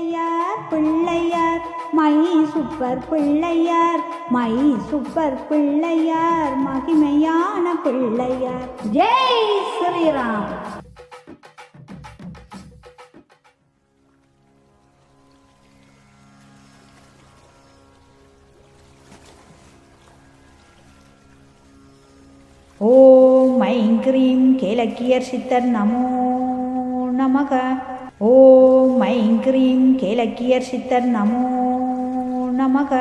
Pillaiyar Pillaiyar my super Pillaiyar my super Pillaiyar மகிமையான பிள்ளையார். ஜெய் ஸ்ரீராம். ஓம் I'm cream கேலக்கியர் சித்தர் நமோ நமக. ஓம் ஐம் க்ரீம் கேலக்கியர் சித்தர் நமோ நமக.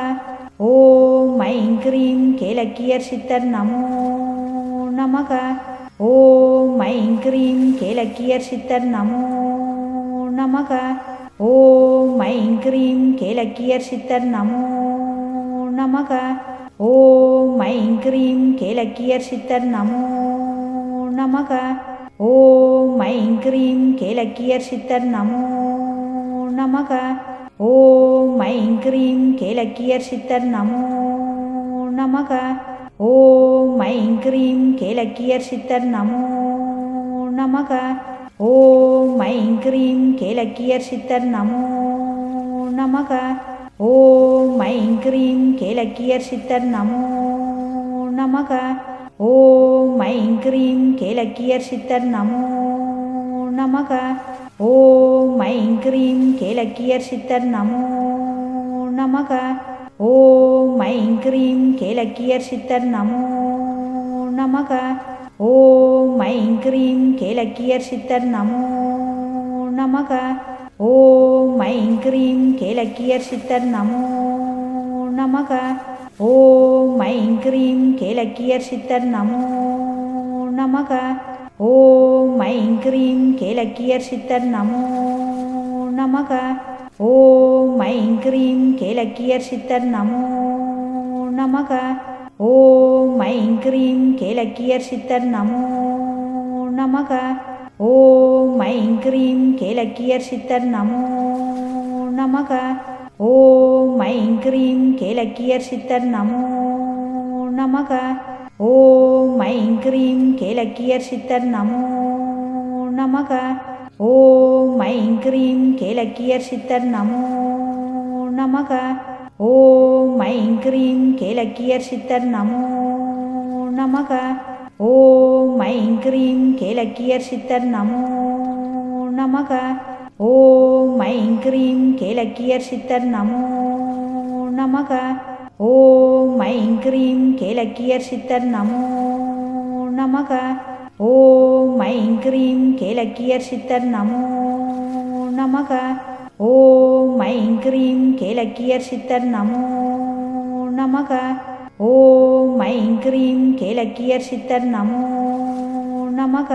ஓம் ஐம் க்ரீம் கேலக்கியர் சித்தர் நமோ நமக. ஓம் ஐம் க்ரீம் கேலக்கியர் சித்தர் நமோ நமக. ஓம் ஐம் க்ரீம் கேலக்கியர் சித்தர் நமோ நமக. ஓம் ஐம் க்ரீம் கேலக்கியர் சித்தர் நமோ நமக. ஓம் ஐம் க்ரீம் கேலக்கியர் சித்தர் நமோ நமக. ஓம் ஐம் க்ரீம் கேலக்கியர் சித்தர் நமோ நமக. ஓம் ஐம் க்ரீம் கேலக்கியர் சித்தர் நமோ நமக. ஓம் ஐம் க்ரீம் கேலக்கியர் சித்தர் நமோ நமக. ஓம் ஐம் க்ரீம் கேலக்கியர் சித்தர் நமோ நமக. ஓம் ஐம் க்ரீம் கேலக்கியர் சித்தர் நமோ நமக. ஓம் ஐம் க்ரீம் கேலக்கியர் சித்தர் நமோ நமக. ஓம் ஐம் க்ரீம் கேலக்கியர் சித்தர் நமோ நமக. ஓம் ஐம் க்ரீம் கேலக்கியர் சித்தர் நமோ நமக. ஓம் ஐம் க்ரீம் கேலக்கியர் சித்தர் நமோ நமக. ஓம் ஐம் க்ரீம் கேலக்கியர் சித்தர் நமோ நமக. ஓம் ஐம் க்ரீம் கேலக்கியர் சித்தர் நமோ நமக. ஓம் ஐம் க்ரீம் கேலக்கியர் சித்தர் நமோ நமக. ஓம் ஐம் க்ரீம் கேலக்கியர் சித்தர் நமோ நமக. ஓம் ஐம் க்ரீம் கேலக்கியர் சித்தர் நமோ நமக. ஓம் ஐம் க்ரீம் கேலக்கியர் சித்தர் நமோ நமக. ஓம் ஐம் க்ரீம் கேலக்கியர் சித்தர் நமோ நமக. ஓம் ஐம் க்ரீம் கேலக்கியர் சித்தர் நமோ நமக. ஓம் ஐம் க்ரீம் கேலக்கியர் சித்தர் நமோ நமக. ஓம் ஐம் க்ரீம் கேலக்கியர் சித்தர் நமோ நமக. ஓம் ஐம் க்ரீம் கேலக்கியர் சித்தர் நமோ நமக. ஓம் ஐம் க்ரீம் கேலக்கியர் சித்தர் நமோ நமக. ஓம் ஐம் க்ரீம் கேலக்கியர் சித்தர் நமோ நமக. ஓம் ஐம் க்ரீம் கேலக்கியர் சித்தர் நமோ நமக. ஓம் ஐம் க்ரீம் கேலக்கியர் சித்தர் நமோ நமக. ஓம் ஐம் க்ரீம் கேலக்கியர் சித்தர் நமோ நமக.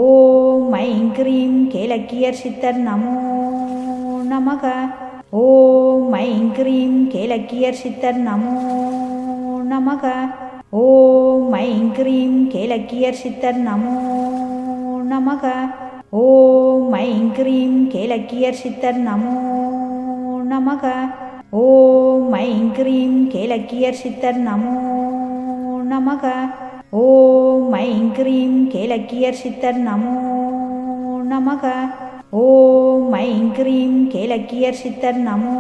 ஓம் ஐம் க்ரீம் கேலக்கியர் சித்தர் நமோ நமக. ஓம் ஐம் க்ரீம் கேலக்கியர் சித்தர் நமோ நமக. ஓம் ஐம் க்ரீம் கேலக்கியர் சித்தர் நமோ நமக. ஓம் ஐம் க்ரீம் கேலக்கியர் சித்தர் நமோ நமக. ஓம் ஐம் க்ரீம் கேலக்கியர் சித்தர் நமோ நமக. ஓம் ஐம் க்ரீம் கேலக்கியர் சித்தர் நமோ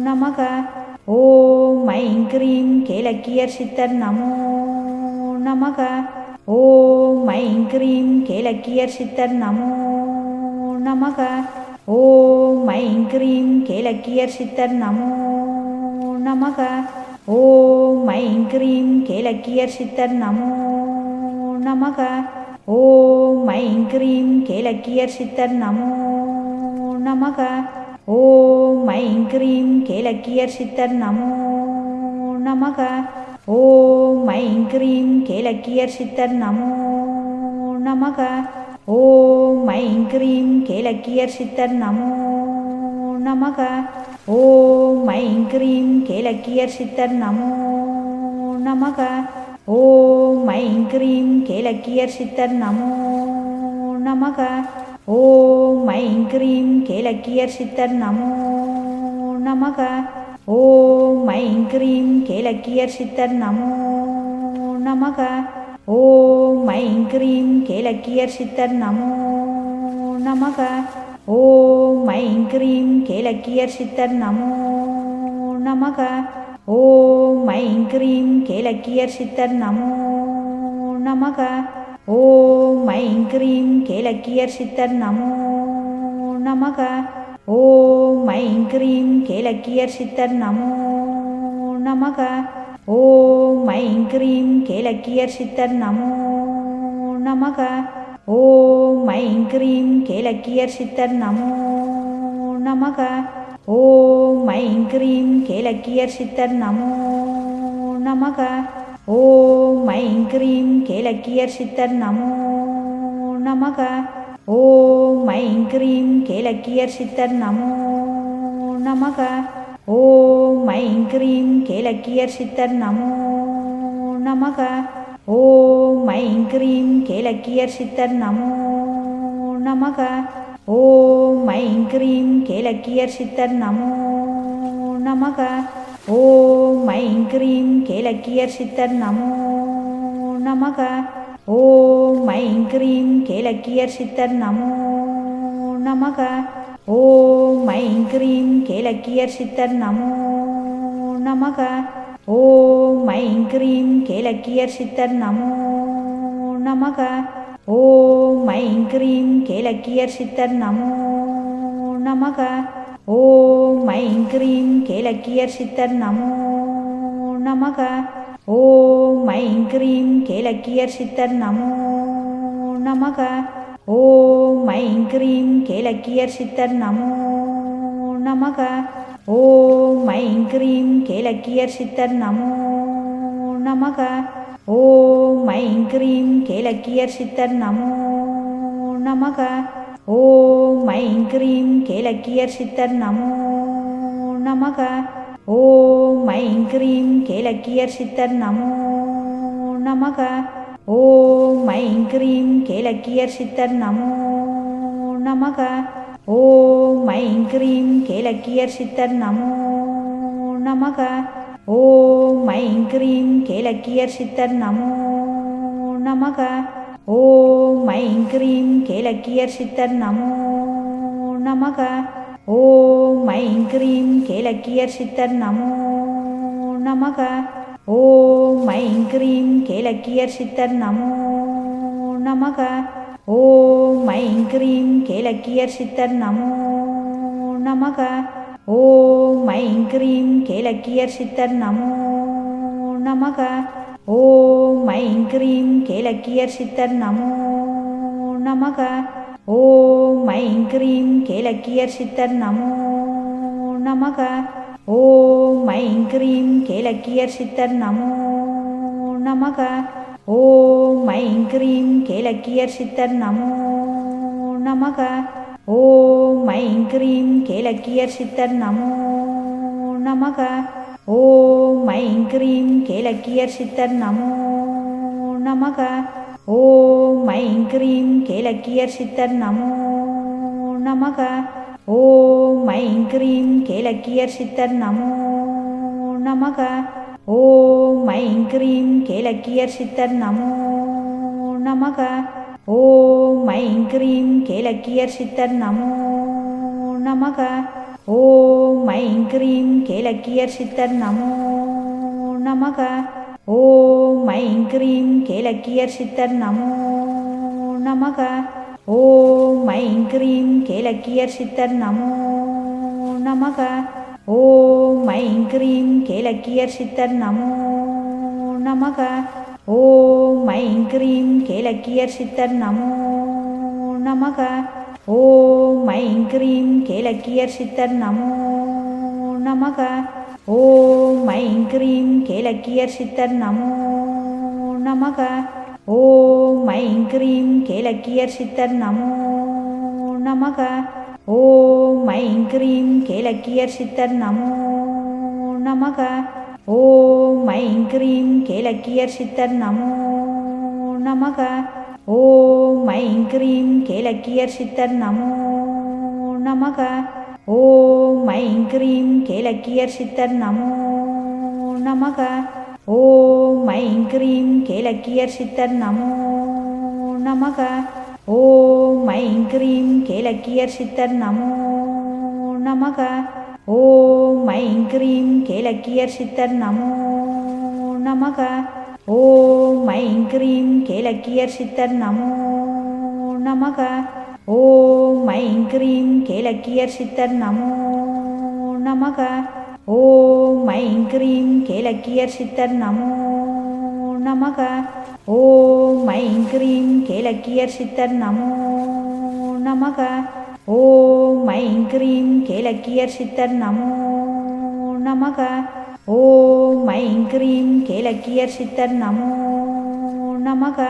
நமக. ஓம் ஐம் க்ரீம் கேலக்கியர் சித்தர் நமோ நமக. ஓம் ஐம் க்ரீம் கேலக்கியர் சித்தர் நமோ நமக. ஓம் ஐம் க்ரீம் கேலக்கியர் சித்தர் நமோ நமக. ஓம் ஐம் க்ரீம் கேலக்கியர் சித்தர் நமோ நமக. ஓம் ஐம் க்ரீம் கேலக்கியர் சித்தர் நமோ நமக. ஓம் ஐம் க்ரீம் கேலக்கியர் சித்தர் நமோ நமக. ஓம் ஐம் க்ரீம் கேலக்கியர் சித்தர் நமோ நமக. ஓம் ஐம் க்ரீம் கேலக்கியர் சித்தர் நமோ நமக. ஓம் ஐம் க்ரீம் கேலக்கியர் சித்தர் நமோ நமக. ஓம் ஐம் க்ரீம் கேலக்கியர் சித்தர் நமோ நமக. ஓம் ஐம் க்ரீம் கேலக்கியர் சித்தர் நமோ நமக. ஓம் ஐம் க்ரீம் கேலக்கியர் சித்தர் நமோ நமக. ஓம் ஐம் க்ரீம் கேலக்கியர் சித்தர் நமோ நமக. ஓம் ஐம் க்ரீம் கேலக்கியர் சித்தர் நமோ நமக. ஓம் ஐம் க்ரீம் கேலக்கியர் சித்தர் நமோ நமக. ஓம் ஐம் க்ரீம் கேலக்கியர் சித்தர் நமோ நமக. ஓம் ஐம் க்ரீம் கேலக்கியர் சித்தர் நமோ நமக. ஓம் ஐம் க்ரீம் கேலக்கியர் சித்தர் நமோ நமக. ஓம் ஐம் க்ரீம் கேலக்கியர் சித்தர் நமோ நமக. ஓம் ஐம் க்ரீம் கேலக்கியர் சித்தர் நமோ நமக. ஓம் ஐம் க்ரீம் கேலக்கியர் சித்தர் நமோ நமக. ஓம் ஐம் க்ரீம் கேலக்கியர் சித்தர் நமோ நமக. ஓம் ஐம் க்ரீம் கேலக்கியர் சித்தர் நமோ நமக. ஓம் ஐம் க்ரீம் கேலக்கியர் சித்தர் நமோ நமக. ஓம் ஐம் க்ரீம் கேலக்கியர் சித்தர் நமோ நமக. ஓம் ஐம் க்ரீம் கேலக்கியர் சித்தர் நமோ நமக. ஓம் ஐம் க்ரீம் கேலக்கியர் சித்தர் நமோ நமக. ஓம் ஐம் க்ரீம் கேலக்கியர் சித்தர் நமோ நமக. ஓம் ஐம் க்ரீம் கேலக்கியர் சித்தர் நமோ நமக. ஓம் ஐம் க்ரீம் கேலக்கியர் சித்தர் நமோ நமக. ஓம் ஐம் க்ரீம் கேலக்கியர் சித்தர் நமோ நமக. ஓம் ஐம் க்ரீம் கேலக்கியர் சித்தர் நமோ நமக. ஓம் ஐம் க்ரீம் கேலக்கியர் சித்தர் நமோ நமக. ஓம் ஐம் க்ரீம் கேலக்கியர் சித்தர் நமோ நமக. ஓம் ஐம் க்ரீம் கேலக்கியர் சித்தர் நமோ நமக. ஓம் ஐம் க்ரீம் கேலக்கியர் சித்தர் நமோ நமக. ஓம் ஐம் க்ரீம் கேலக்கியர் சித்தர் நமோ நமக. ஓம் ஐம் க்ரீம் கேலக்கியர் சித்தர் நமோ நமக. ஓம் ஐம் க்ரீம் கேலக்கியர் சித்தர் நமோ நமக. ஓம் ஐம் க்ரீம் கேலக்கியர் சித்தர் நமோ நமக. ஓம் ஐம் க்ரீம் கேலக்கியர் சித்தர் நமோ நமக. ஓம் ஐம் க்ரீம் கேலக்கியர் சித்தர் நமோ நமக. ஓம் ஐம் க்ரீம் கேலக்கியர் சித்தர் நமோ நமக. ஓம் ஐம் க்ரீம் கேலக்கியர் சித்தர் நமோ நமக. ஓம் ஐம் க்ரீம் கேலக்கியர் சித்தர் நமோ நமக. ஓம் ஐம் க்ரீம் கேலக்கியர் சித்தர் நமோ நமக. ஓம் ஐம் க்ரீம் கேலக்கியர் சித்தர் நமோ நமக. ஓம் ஐம் க்ரீம் கேலக்கியர் சித்தர் நமோ நமக. ஓம் ஐம் க்ரீம் கேலக்கியர் சித்தர் நமோ நமக. ஓம் ஐம் க்ரீம் கேலக்கியர் சித்தர் நமோ நமக. ஓம் ஐம் க்ரீம் கேலக்கியர் சித்தர் நமோ நமக. ஓம் ஐம் க்ரீம் கேலக்கியர் சித்தர் நமோ நமக. ஓம் ஐம் க்ரீம் கேலக்கியர் சித்தர் நமோ நமக. ஓம் ஐம் க்ரீம் கேலக்கியர் சித்தர் நமோ நமக. ஓம் ஐம் க்ரீம் கேலக்கியர் சித்தர் நமோ நமக. ஓம் ஐம் க்ரீம் கேலக்கியர் சித்தர் நமோ நமக. ஓம் ஐம் க்ரீம் கேலக்கியர் சித்தர் நமோ நமக. ஓம் ஐம் க்ரீம் கேலக்கியர் சித்தர் நமோ நமக. ஓம் ஐம் க்ரீம் கேலக்கியர் சித்தர் நமோ நமக. ஓம் ஐம் க்ரீம் கேலக்கியர் சித்தர் நமோ நமக. ஓம் ஐம் க்ரீம் கேலக்கியர் சித்தர் நமோ நமக. ஓம் ஐம் க்ரீம் கேலக்கியர் சித்தர் நமோ நமக. ஓம் ஐம் க்ரீம் கேலக்கியர் சித்தர் நமோ நமக. ஓம் ஐம் க்ரீம் கேலக்கியர் சித்தர் நமோ நமக. ஓம் ஐம் க்ரீம் கேலக்கியர் சித்தர் நமோ நமக. ஓம் ஐம் க்ரீம் கேலக்கியர் சித்தர் நமோ நமக. ஓம் ஐம் க்ரீம் கேலக்கியர் சித்தர் நமோ நமக. ஓம் ஐம் க்ரீம் கேலக்கியர் சித்தர் நமோ நமக. ஓம் ஐம் க்ரீம் கேலக்கியர் சித்தர் நமோ நமக. ஓம் ஐம் க்ரீம் கேலக்கியர் சித்தர் நமோ நமக. ஓம் ஐம் க்ரீம் கேலக்கியர் சித்தர் நமோ நமக. ஓம் ஐம் க்ரீம் கேலக்கியர் சித்தர் நமோ நமக. ஓம் ஐம் க்ரீம் கேலக்கியர் சித்தர் நமோ நமக. ஓம் ஐம் க்ரீம் கேலக்கியர் சித்தர் நமோ நமக. ஓம் ஐம் க்ரீம் கேலக்கியர் சித்தர் நமோ நமக. ஓம் ஐம் க்ரீம் கேலக்கியர் சித்தர் நமோ நமக.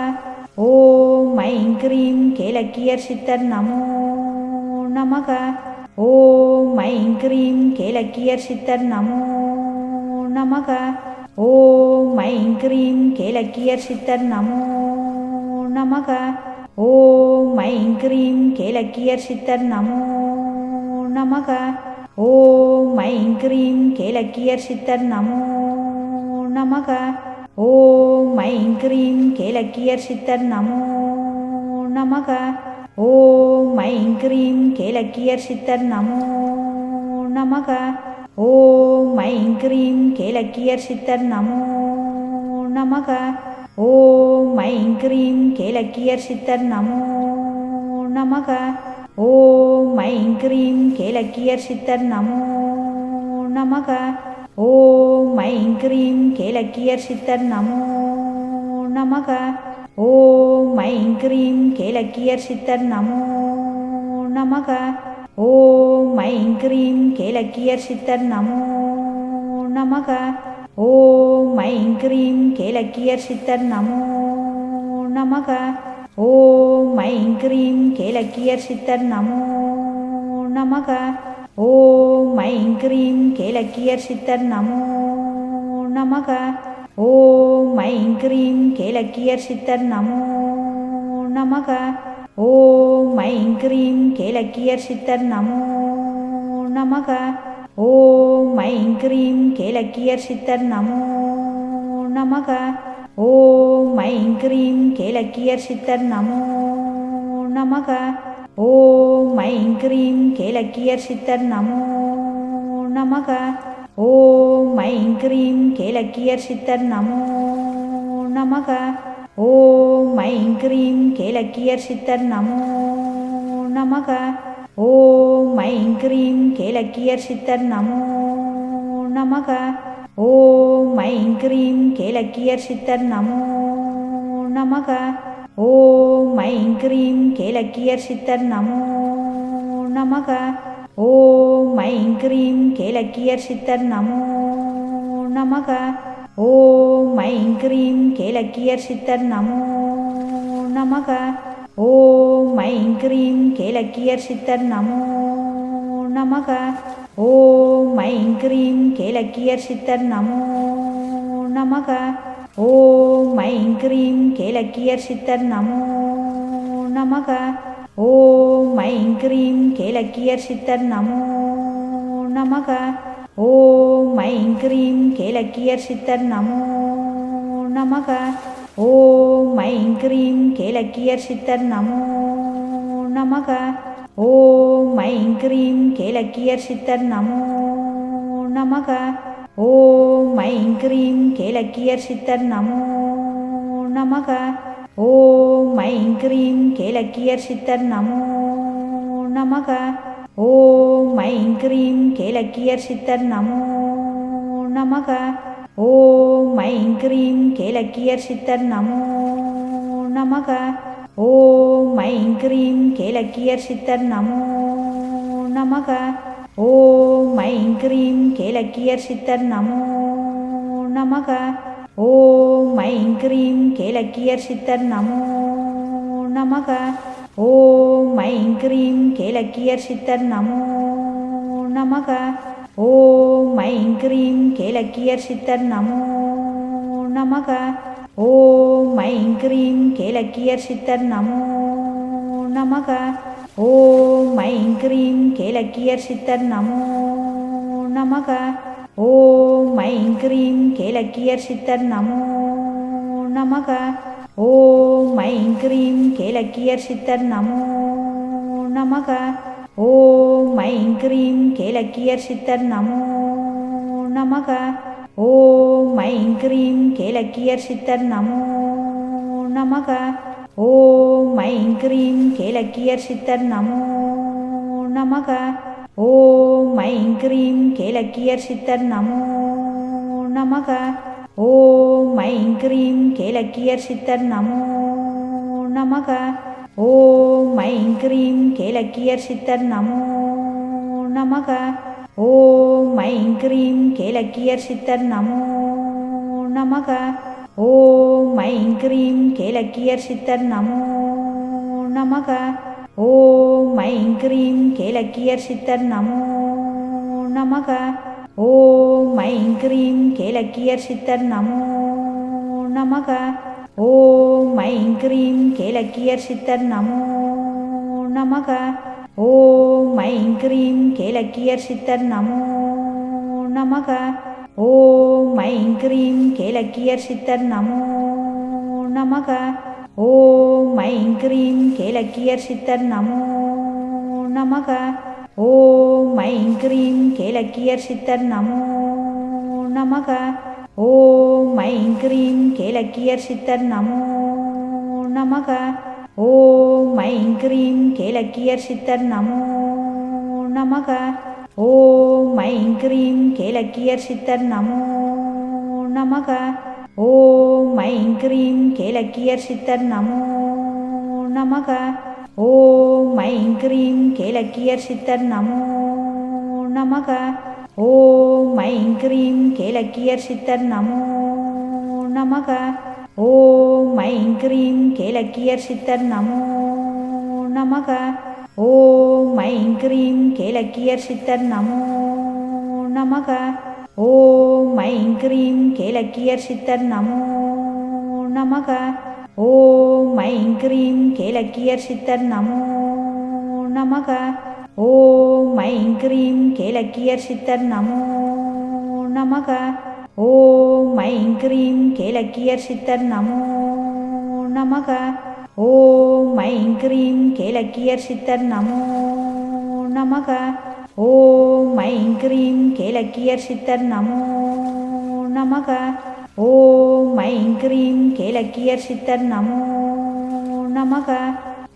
ஓம் ஐம் க்ரீம் கேலக்கியர் சித்தர் நமோ நமக. ஓம் ஐம் க்ரீம் கேலக்கியர் சித்தர் நமோ நமக. ஓம் ஐம் க்ரீம் கேலக்கியர் சித்தர் நமோ நமக. ஓம் ஐம் க்ரீம் கேலக்கியர் சித்தர் நமோ நமக. ஓம் ஐம் க்ரீம் கேலக்கியர் சித்தர் நமோ நமக. ஓம் ஐம் க்ரீம் கேலக்கியர் சித்தர் நமோ நமக. ஓம் ஐம் க்ரீம் கேலக்கியர் சித்தர் நமோ நமக. ஓம் ஐம் க்ரீம் கேலக்கியர் சித்தர் நமோ நமக. ஓம் ஐம் க்ரீம் கேலக்கியர் சித்தர் நமோ நமக. ஓம் ஐம் க்ரீம் கேலக்கியர் சித்தர் நமோ நமக. ஓம் ஐம் க்ரீம் கேலக்கியர் சித்தர் நமோ நமக. ஓம் ஐம் க்ரீம் கேலக்கியர் சித்தர் நமோ நமக. ஓம் ஐம் க்ரீம் கேலக்கியர் சித்தர் நமோ நமக. ஓம் ஐம் க்ரீம் கேலக்கியர் சித்தர் நமோ நமக. ஓம் ஐம் க்ரீம் கேலக்கியர் சித்தர் நமோ நமக. ஓம் ஐம் க்ரீம் கேலக்கியர் சித்தர் நமோ நமக. ஓம் ஐம் க்ரீம் கேலக்கியர் சித்தர் நமோ நமக. ஓம் ஐம் க்ரீம் கேலக்கியர் சித்தர் நமோ நமக. ஓம் ஐம் க்ரீம் கேலக்கியர் சித்தர் நமோ நமக. ஓம் ஐம் க்ரீம் கேலக்கியர் சித்தர் நமோ நமக. ஓம் ஐம் க்ரீம் கேலக்கியர் சித்தர் நமோ நமக. ஓம் ஐம் க்ரீம் கேலக்கியர் சித்தர் நமோ நமக. ஓம் ஐம் க்ரீம் கேலக்கியர் சித்தர் நமோ நமக. ஓம் ஐம் க்ரீம் கேலக்கியர் சித்தர் நமோ நமக. ஓம் ஐம் க்ரீம் கேலக்கியர் சித்தர் நமோ நமக. ஓம் ஐம் க்ரீம் கேலக்கியர் சித்தர் நமோ நமக. ஓம் ஐம் க்ரீம் கேலக்கியர் சித்தர் நமோ நமக. ஓம் ஐம் க்ரீம் கேலக்கியர் சித்தர் நமோ நமக. ஓம் ஐம் க்ரீம் கேலக்கியர் சித்தர் நமோ நமக. ஓம் ஐம் க்ரீம் கேலக்கியர் சித்தர் நமோ நமக. ஓம் ஐம் க்ரீம் கேலக்கியர் சித்தர் நமோ நமக. ஓம் ஐம் க்ரீம் கேலக்கியர் சித்தர் நமோ நமக. ஓம் ஐம் க்ரீம் கேலக்கியர் சித்தர் நமோ நமக. ஓம் ஐம் க்ரீம் கேலக்கியர் சித்தர் நமோ நமக. ஓம் ஐம் க்ரீம் கேலக்கியர் சித்தர் நமோ நமக. ஓம் ஐம் க்ரீம் கேலக்கியர் சித்தர் நமோ நமக. ஓம் ஐம் க்ரீம் கேலக்கியர் சித்தர் நமோ நமக. ஓம் ஐம் க்ரீம் கேலக்கியர் சித்தர் நமோ நமக. ஓம் ஐம் க்ரீம் கேலக்கியர் சித்தர் நமோ நமக. ஓம் ஐம் க்ரீம் கேலக்கியர் சித்தர் நமோ நமக. ஓம் ஐம் க்ரீம் கேலக்கியர் சித்தர் நமோ நமக. ஓம் ஐம் க்ரீம் கேலக்கியர் சித்தர் நமோ நமக. ஓம் ஐம் க்ரீம் கேலக்கியர் சித்தர் நமோ நமக. ஓம் ஐம் க்ரீம் கேலக்கியர் சித்தர் நமோ நமக. ஓம் ஐம் க்ரீம் கேலக்கியர் சித்தர் நமோ நமக. ஓம் ஐம் க்ரீம் கேலக்கியர் சித்தர் நமோ நமக. ஓம் ஐம் க்ரீம் கேலக்கியர் சித்தர் நமோ நமக. ஓம் ஐம் க்ரீம் கேலக்கியர் சித்தர் நமோ நமக. ஓம் ஐம் க்ரீம் கேலக்கியர் சித்தர் நமோ நமக. ஓம் ஐம் க்ரீம் கேலக்கியர் சித்தர் நமோ நமக. ஓம் ஐம் க்ரீம் கேலக்கியர் சித்தர் நமோ நமக. ஓம் ஐம் க்ரீம் கேலக்கியர் சித்தர் நமோ நமக. ஓம் ஐம் க்ரீம் கேலக்கியர் சித்தர் நமோ நமக. ஓம் ஐம் க்ரீம் கேலக்கியர் சித்தர் நமோ நமக. ஓம் ஐம் க்ரீம் கேலக்கியர் சித்தர் நமோ நமக. ஓம் ஐம் க்ரீம் கேலக்கியர் சித்தர் நமோ நமக. ஓம் ஐம் க்ரீம் கேலக்கியர் சித்தர் நமோ நமக. ஓம் ஐம் க்ரீம் கேலக்கியர் சித்தர் நமோ நமக. ஓம் ஐம் க்ரீம் கேலக்கியர் சித்தர் நமோ நமக. ஓம் ஐம் க்ரீம் கேலக்கியர் சித்தர் நமோ நமக. ஓம் ஐம் க்ரீம் கேலக்கியர் சித்தர் நமோ நமக. ஓம் ஐம் க்ரீம் கேலக்கியர் சித்தர் நமோ நமக. ஓம் ஐம் க்ரீம் கேலக்கியர் சித்தர் நமோ நமக. ஓம் ஐம் க்ரீம் கேலக்கியர் சித்தர் நமோ நமக. ஓம் ஐம் க்ரீம் கேலக்கியர் சித்தர் நமோ நமக. ஓம் ஐம் க்ரீம் கேலக்கியர் சித்தர் நமோ நமக. ஓம் ஐம் க்ரீம் கேலக்கியர் சித்தர் நமோ நமக. ஓம் ஐம் க்ரீம் கேலக்கியர் சித்தர் நமோ நமக. ஓம் ஐம் க்ரீம் கேலக்கியர் சித்தர் நமோ நமக. ஓம் ஐம் க்ரீம் கேலக்கியர் சித்தர் நமோ நமக. ஓம் ஐம் க்ரீம் கேலக்கியர் சித்தர் நமோ நமக. ஓம் ஐம் க்ரீம் கேலக்கியர் சித்தர் நமோ நமக. ஓம் ஐம் க்ரீம் கேலக்கியர் சித்தர் நமோ நமக. ஓம் ஐம் க்ரீம் கேலக்கியர் சித்தர் நமோ நமக. ஓம் ஐம் க்ரீம் கேலக்கியர் சித்தர் நமோ நமக. ஓம் ஐம் க்ரீம் கேலக்கியர் சித்தர் நமோ நமக. ஓம் ஐம் க்ரீம் கேலக்கியர் சித்தர் நமோ நமக. ஓம் ஐம் க்ரீம் கேலக்கியர் சித்தர் நமோ நமக.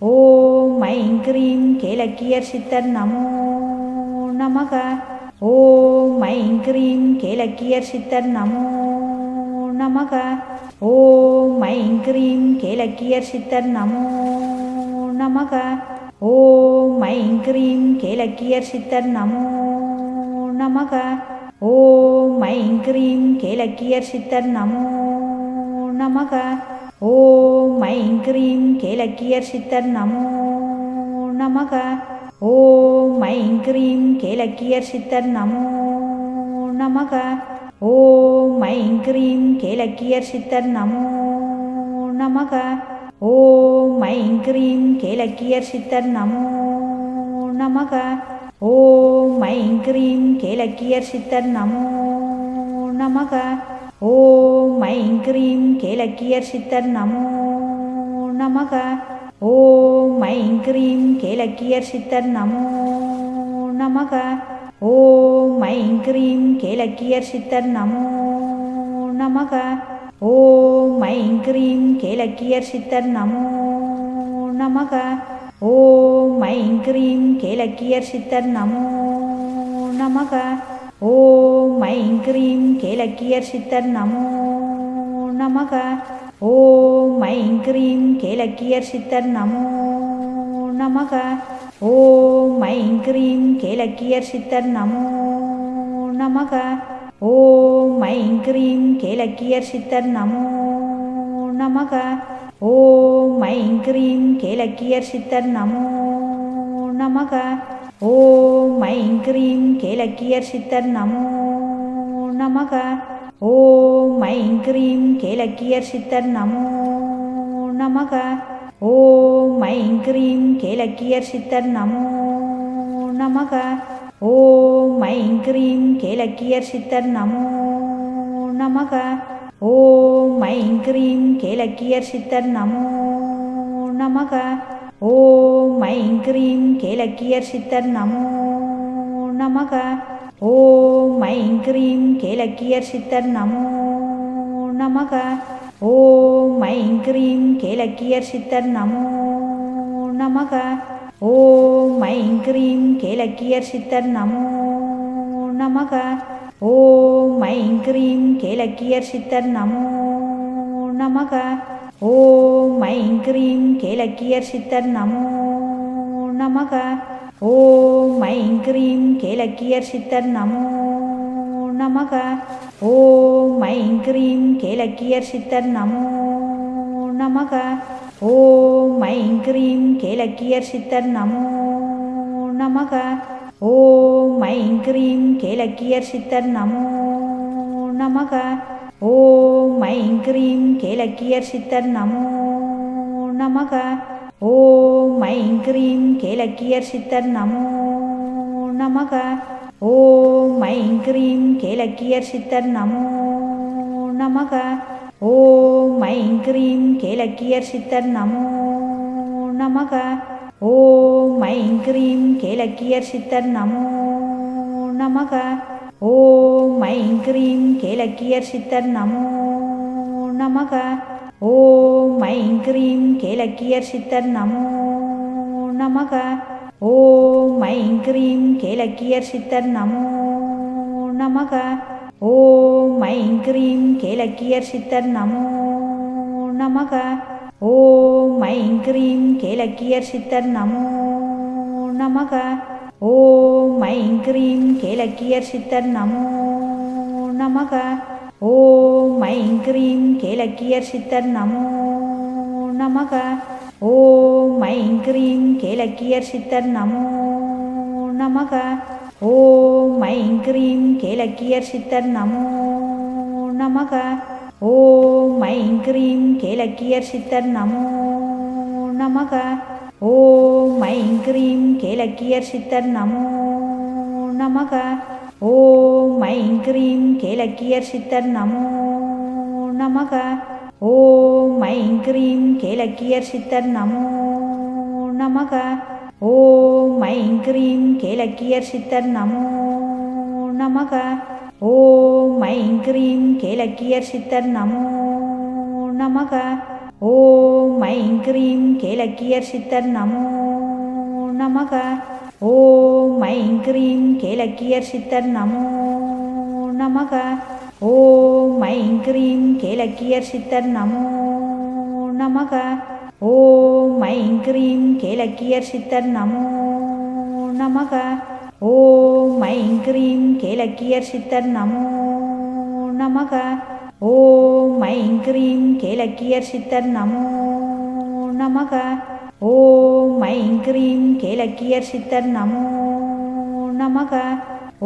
ஓம் ஐம் க்ரீம் கேலக்கியர் சித்தர் நமோ நமக. ஓம் ஐம் க்ரீம் கேலக்கியர் சித்தர் நமோ நமக. ஓம் ஐம் க்ரீம் கேலக்கியர் சித்தர் நமோ நமக. ஓம் ஐம் க்ரீம் கேலக்கியர் சித்தர் நமோ நமக. ஓம் ஐம் க்ரீம் கேலக்கியர் சித்தர் நமோ நமக. ஓம் ஐம் க்ரீம் கேலக்கியர் சித்தர் நமோ நமக. ஓம் ஐம் க்ரீம் கேலக்கியர் சித்தர் நமோ நமக. ஓம் ஐம் க்ரீம் கேலக்கியர் சித்தர் நமோ நமக. ஓம் ஐம் க்ரீம் கேலக்கியர் சித்தர் நமோ நமக. ஓம் ஐம் க்ரீம் கேலக்கியர் சித்தர் நமோ நமக. ஓம் ஐம் க்ரீம் கேலக்கியர் சித்தர் நமோ நமக. ஓம் ஐம் க்ரீம் கேலக்கியர் சித்தர் நமோ நமக. ஓம் ஐம் க்ரீம் கேலக்கியர் சித்தர் நமோ நமக. ஓம் ஐம் க்ரீம் கேலக்கியர் சித்தர் நமோ நமக. ஓம் ஐம் க்ரீம் கேலக்கியர் சித்தர் நமோ நமக. ஓம் ஐம் க்ரீம் கேலக்கியர் சித்தர் நமோ நமக. ஓம் ஐம் க்ரீம் கேலக்கியர் சித்தர் நமோ நமக. ஓம் ஐம் க்ரீம் கேலக்கியர் சித்தர் நமோ நமக. ஓம் ஐம் க்ரீம் கேலக்கியர் சித்தர் நமோ நமக. ஓம் ஐம் க்ரீம் கேலக்கியர் சித்தர் நமோ நமக. ஓம் ஐம் க்ரீம் கேலக்கியர் சித்தர் நமோ நமக. ஓம் ஐம் க்ரீம் கேலக்கியர் சித்தர் நமோ நமக. ஓம் ஐம் க்ரீம் கேலக்கியர் சித்தர் நமோ நமக. ஓம் ஐம் க்ரீம் கேலக்கியர் சித்தர் நமோ நமக. ஓம் ஐம் க்ரீம் கேலக்கியர் சித்தர் நமோ நமக. ஓம் ஐம் க்ரீம் கேலக்கியர் சித்தர் நமோ நமக. ஓம் ஐம் க்ரீம் கேலக்கியர் சித்தர் நமோ நமக. ஓம் ஐம் க்ரீம் கேலக்கியர் சித்தர் நமோ நமக. ஓம் ஐம் க்ரீம் கேலக்கியர் சித்தர் நமோ நமக. ஓம் ஐம் க்ரீம் கேலக்கியர் சித்தர் நமோ நமக. ஓம் ஐம் க்ரீம் கேலக்கியர் சித்தர் நமோ நமக. ஓம் ஐம் க்ரீம் கேலக்கியர் சித்தர் நமோ நமக. ஓம் ஐம் க்ரீம் கேலக்கியர் சித்தர் நமோ நமக. ஓம் ஐம் க்ரீம் கேலக்கியர் சித்தர் நமோ நமக. ஓம் ஐம் க்ரீம் கேலக்கியர் சித்தர் நமோ நமக. ஓம் ஐம் க்ரீம் கேலக்கியர் சித்தர் நமோ நமக. ஓம் ஐம் க்ரீம் கேலக்கியர் சித்தர் நமோ நமக. ஓம் ஐம் க்ரீம் கேலக்கியர் சித்தர் நமோ நமக. ஓம் ஐம் க்ரீம் கேலக்கியர் சித்தர் நமோ நமக. ஓம் ஐம் க்ரீம் கேலக்கியர் சித்தர் நமோ நமக. ஓம் ஐம் க்ரீம் கேலக்கியர் சித்தர் நமோ நமக. ஓம் ஐம் க்ரீம் கேலக்கியர் சித்தர் நமோ நமக. ஓம் ஐம் க்ரீம் கேலக்கியர் சித்தர் நமோ நமக. ஓம் ஐம் க்ரீம் கேலக்கியர் சித்தர் நமோ நமக. ஓம் ஐம் க்ரீம் கேலக்கியர் சித்தர் நமோ நமக. ஓம் ஐம் க்ரீம் கேலக்கியர் சித்தர் நமோ நமக. ஓம் ஐம் க்ரீம் கேலக்கியர் சித்தர் நமோ நமக. ஓம் ஐம் க்ரீம் கேலக்கியர் சித்தர் நமோ நமக. ஓம் ஐம் க்ரீம் கேலக்கியர் சித்தர் நமோ நமக. ஓம் ஐம் க்ரீம் கேலக்கியர் சித்தர் நமோ நமக. ஓம் ஐம் க்ரீம் கேலக்கியர் சித்தர் நமோ நமக. ஓம் ஐம் க்ரீம் கேலக்கியர் சித்தர் நமோ நமக. ஓம் ஐம் க்ரீம் கேலக்கியர் சித்தர் நமோ நமக. ஓம் ஐம் க்ரீம் கேலக்கியர் சித்தர் நமோ நமக. ஓம் ஐம் க்ரீம் கேலக்கியர் சித்தர் நமோ நமக. ஓம் ஐம் க்ரீம் கேலக்கியர் சித்தர் நமோ நமக. ஓம் ஐம் க்ரீம் கேலக்கியர் சித்தர் நமோ நமக. ஓம் ஐம் க்ரீம் கேலக்கியர் சித்தர் நமோ நமக. ஓம் ஐம் க்ரீம் கேலக்கியர் சித்தர் நமோ நமக. ஓம் ஐம் க்ரீம் கேலக்கியர் சித்தர் நமோ நமக. ஓம் ஐம் க்ரீம் கேலக்கியர் சித்தர் நமோ நமக. ஓம் ஐம் க்ரீம் கேலக்கியர் சித்தர் நமோ நமக.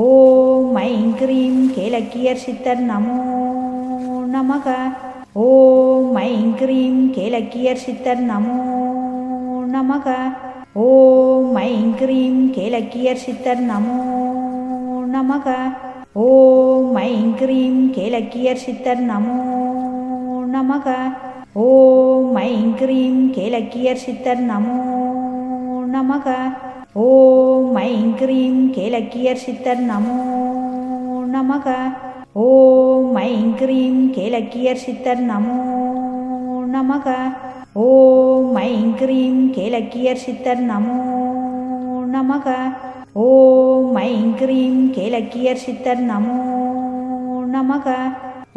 ஓம் ஐம் க்ரீம் கேலக்கியர் சித்தர் நமோ நமக. ஓம் ஐம் க்ரீம் கேலக்கியர் சித்தர் நமோ நமக. ஓம் ஐம் க்ரீம் கேலக்கியர் சித்தர் நமோ நமக. ஓம் ஐம் க்ரீம் கேலக்கியர் சித்தர் நமோ நமக. ஓம் ஐம் க்ரீம் கேலக்கியர் சித்தர் நமோ நமக. ஓம் ஐம் க்ரீம் கேலக்கியர் சித்தர் நமோ நமக. ஓம் ஐம் க்ரீம் கேலக்கியர் சித்தர் நமோ நமக. ஓம் ஐம் க்ரீம் கேலக்கியர் சித்தர் நமோ நமக. ஓம் ஐம் க்ரீம் கேலக்கியர் சித்தர் நமோ நமக.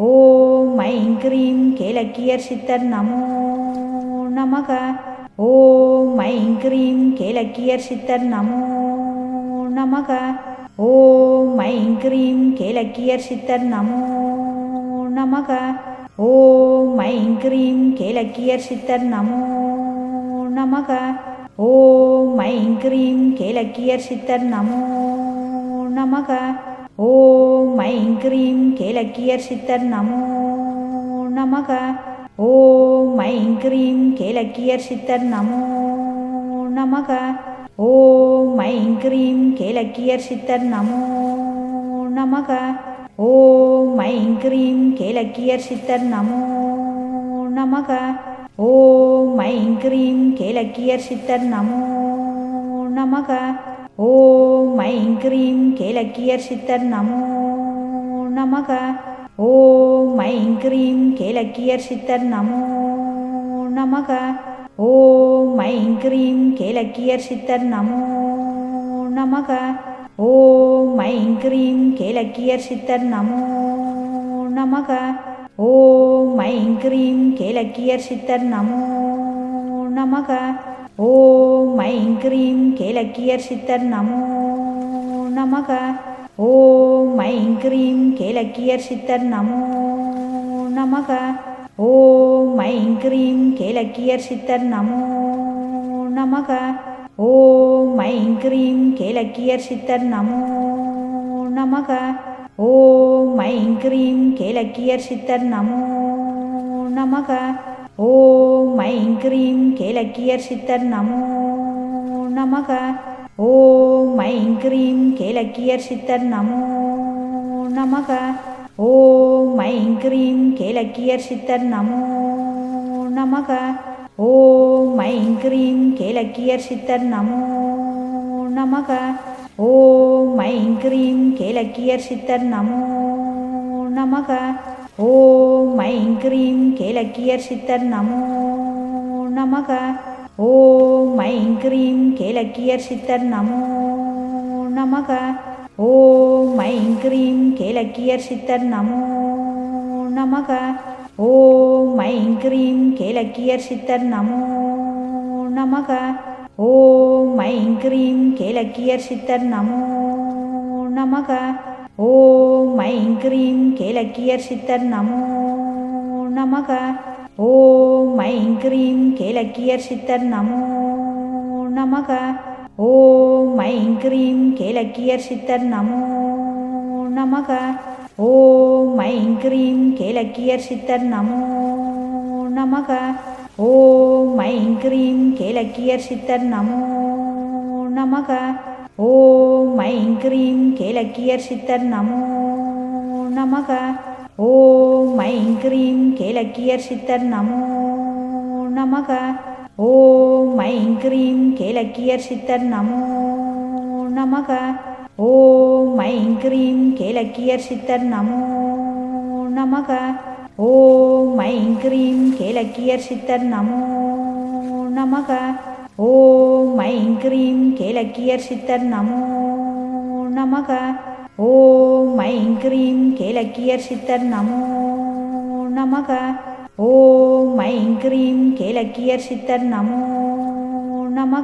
ஓம் ஐம் க்ரீம் கேலக்கியர் சித்தர் நமோ நமக. ஓம் ஐம் க்ரீம் கேலக்கியர் சித்தர் நமோ நமக. ஓம் ஐம் க்ரீம் கேலக்கியர் சித்தர் நமோ நமக. ஓம் ஐம் க்ரீம் கேலக்கியர் சித்தர் நமோ நமக. ஓம் ஐம் க்ரீம் கேலக்கியர் சித்தர் நமோ நமக. ஓம் ஐம் க்ரீம் கேலக்கியர் சித்தர் நமோ நமக. ஓம் ஐம் க்ரீம் கேலக்கியர் சித்தர் நமோ நமக. ஓம் ஐம் க்ரீம் கேலக்கியர் சித்தர் நமோ நமக. ஓம் ஐம் க்ரீம் கேலக்கியர் சித்தர் நமோ நமக. ஓம் ஐம் க்ரீம் கேலக்கியர் சித்தர் நமோ நமக. ஓம் ஐம் க்ரீம் கேலக்கியர் சித்தர் நமோ நமக. ஓம் ஐம் க்ரீம் கேலக்கியர் சித்தர் நமோ நமக. ஓம் ஐம் க்ரீம் கேலக்கியர் சித்தர் நமோ நமக. ஓம் ஐம் க்ரீம் கேலக்கியர் சித்தர் நமோ நமக. ஓம் ஐம் க்ரீம் கேலக்கியர் சித்தர் நமோ நமக. ஓம் ஐம் க்ரீம் கேலக்கியர் சித்தர் நமோ நமக. ஓம் ஐம் க்ரீம் கேலக்கியர் சித்தர் நமோ நமக. ஓம் ஐம் க்ரீம் கேலக்கியர் சித்தர் நமோ நமக. ஓம் ஐம் க்ரீம் கேலக்கியர் சித்தர் நமோ நமக. ஓம் ஐம் க்ரீம் கேலக்கியர் சித்தர் நமோ நமக. ஓம் ஐம் க்ரீம் கேலக்கியர் சித்தர் நமோ நமக. ஓம் ஐம் க்ரீம் கேலக்கியர் சித்தர் நமோ நமக. ஓம் ஐம் க்ரீம் கேலக்கியர் சித்தர் நமோ நமக. ஓம் ஐம் க்ரீம் கேலக்கியர் சித்தர் நமோ நமக. ஓம் ஐம் க்ரீம் கேலக்கியர் சித்தர் நமோ நமக. ஓம் ஐம் க்ரீம் கேலக்கியர் சித்தர் நமோ நமக. ஓம் ஐம் க்ரீம் கேலக்கியர் சித்தர் நமோ நமக. ஓம் ஐம் க்ரீம் கேலக்கியர் சித்தர் நமோ நமக. ஓம் ஐம் க்ரீம் கேலக்கியர் சித்தர் நமோ நமக. ஓம் ஐம் க்ரீம் கேலக்கியர் சித்தர் நமோ நமக. ஓம் ஐம் க்ரீம் கேலக்கியர் சித்தர் நமோ நமக. ஓம் ஐம் க்ரீம் கேலக்கியர் சித்தர் நமோ நமக. ஓம் ஐம் க்ரீம் கேலக்கியர் சித்தர் நமோ நமக. ஓம் ஐம் க்ரீம் கேலக்கியர் சித்தர் நமோ நமக. ஓம் ஐம் க்ரீம் கேலக்கியர் சித்தர் நமோ நமக. ஓம் ஐம் க்ரீம் கேலக்கியர் சித்தர் நமோ நமக. ஓம் ஐம் க்ரீம் கேலக்கியர் சித்தர் நமோ நமக. ஓம் ஐம் க்ரீம் கேலக்கியர் சித்தர் நமோ நமக. ஓம் ஐம் க்ரீம் கேலக்கியர் சித்தர் நமோ நமக. ஓம் ஐம் க்ரீம் கேலக்கியர் சித்தர் நமோ நமக. ஓம் ஐம் க்ரீம் கேலக்கியர் சித்தர் நமோ நமக. ஓம் ஐம் க்ரீம் கேலக்கியர் சித்தர் நமோ நமக. ஓம் ஐம் க்ரீம் கேலக்கியர் சித்தர் நமோ நமக.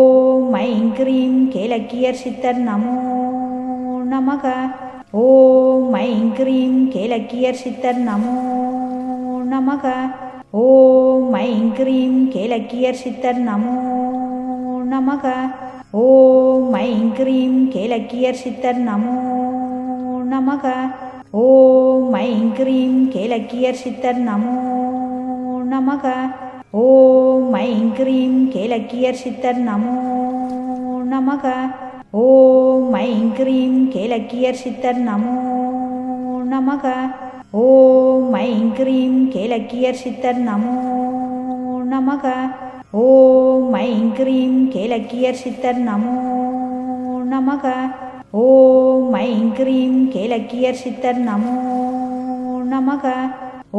ஓம் ஐம் க்ரீம் கேலக்கியர் சித்தர் நமோ நமக. ஓம் ஐம் க்ரீம் கேலக்கியர் சித்தர் நமோ நமக. ஓம் ஐம் க்ரீம் கேலக்கியர் சித்தர் நமோ நமக. ஓம் ஐம் க்ரீம் கேலக்கியர் சித்தர் நமோ நமக. ஓம் ஐம் க்ரீம் கேலக்கியர் சித்தர் நமோ நமக. ஓம் ஐம் க்ரீம் கேலக்கியர் சித்தர் நமோ நமக. ஓம் ஐம் க்ரீம் கேலக்கியர் சித்தர் நமோ நமக. ஓம் ஐம் க்ரீம் கேலக்கியர் சித்தர் நமோ நமக. ஓம் ஐம் க்ரீம் கேலக்கியர் சித்தர் நமோ நமக. ஓம் ஐம் க்ரீம் கேலக்கியர் சித்தர் நமோ நமக.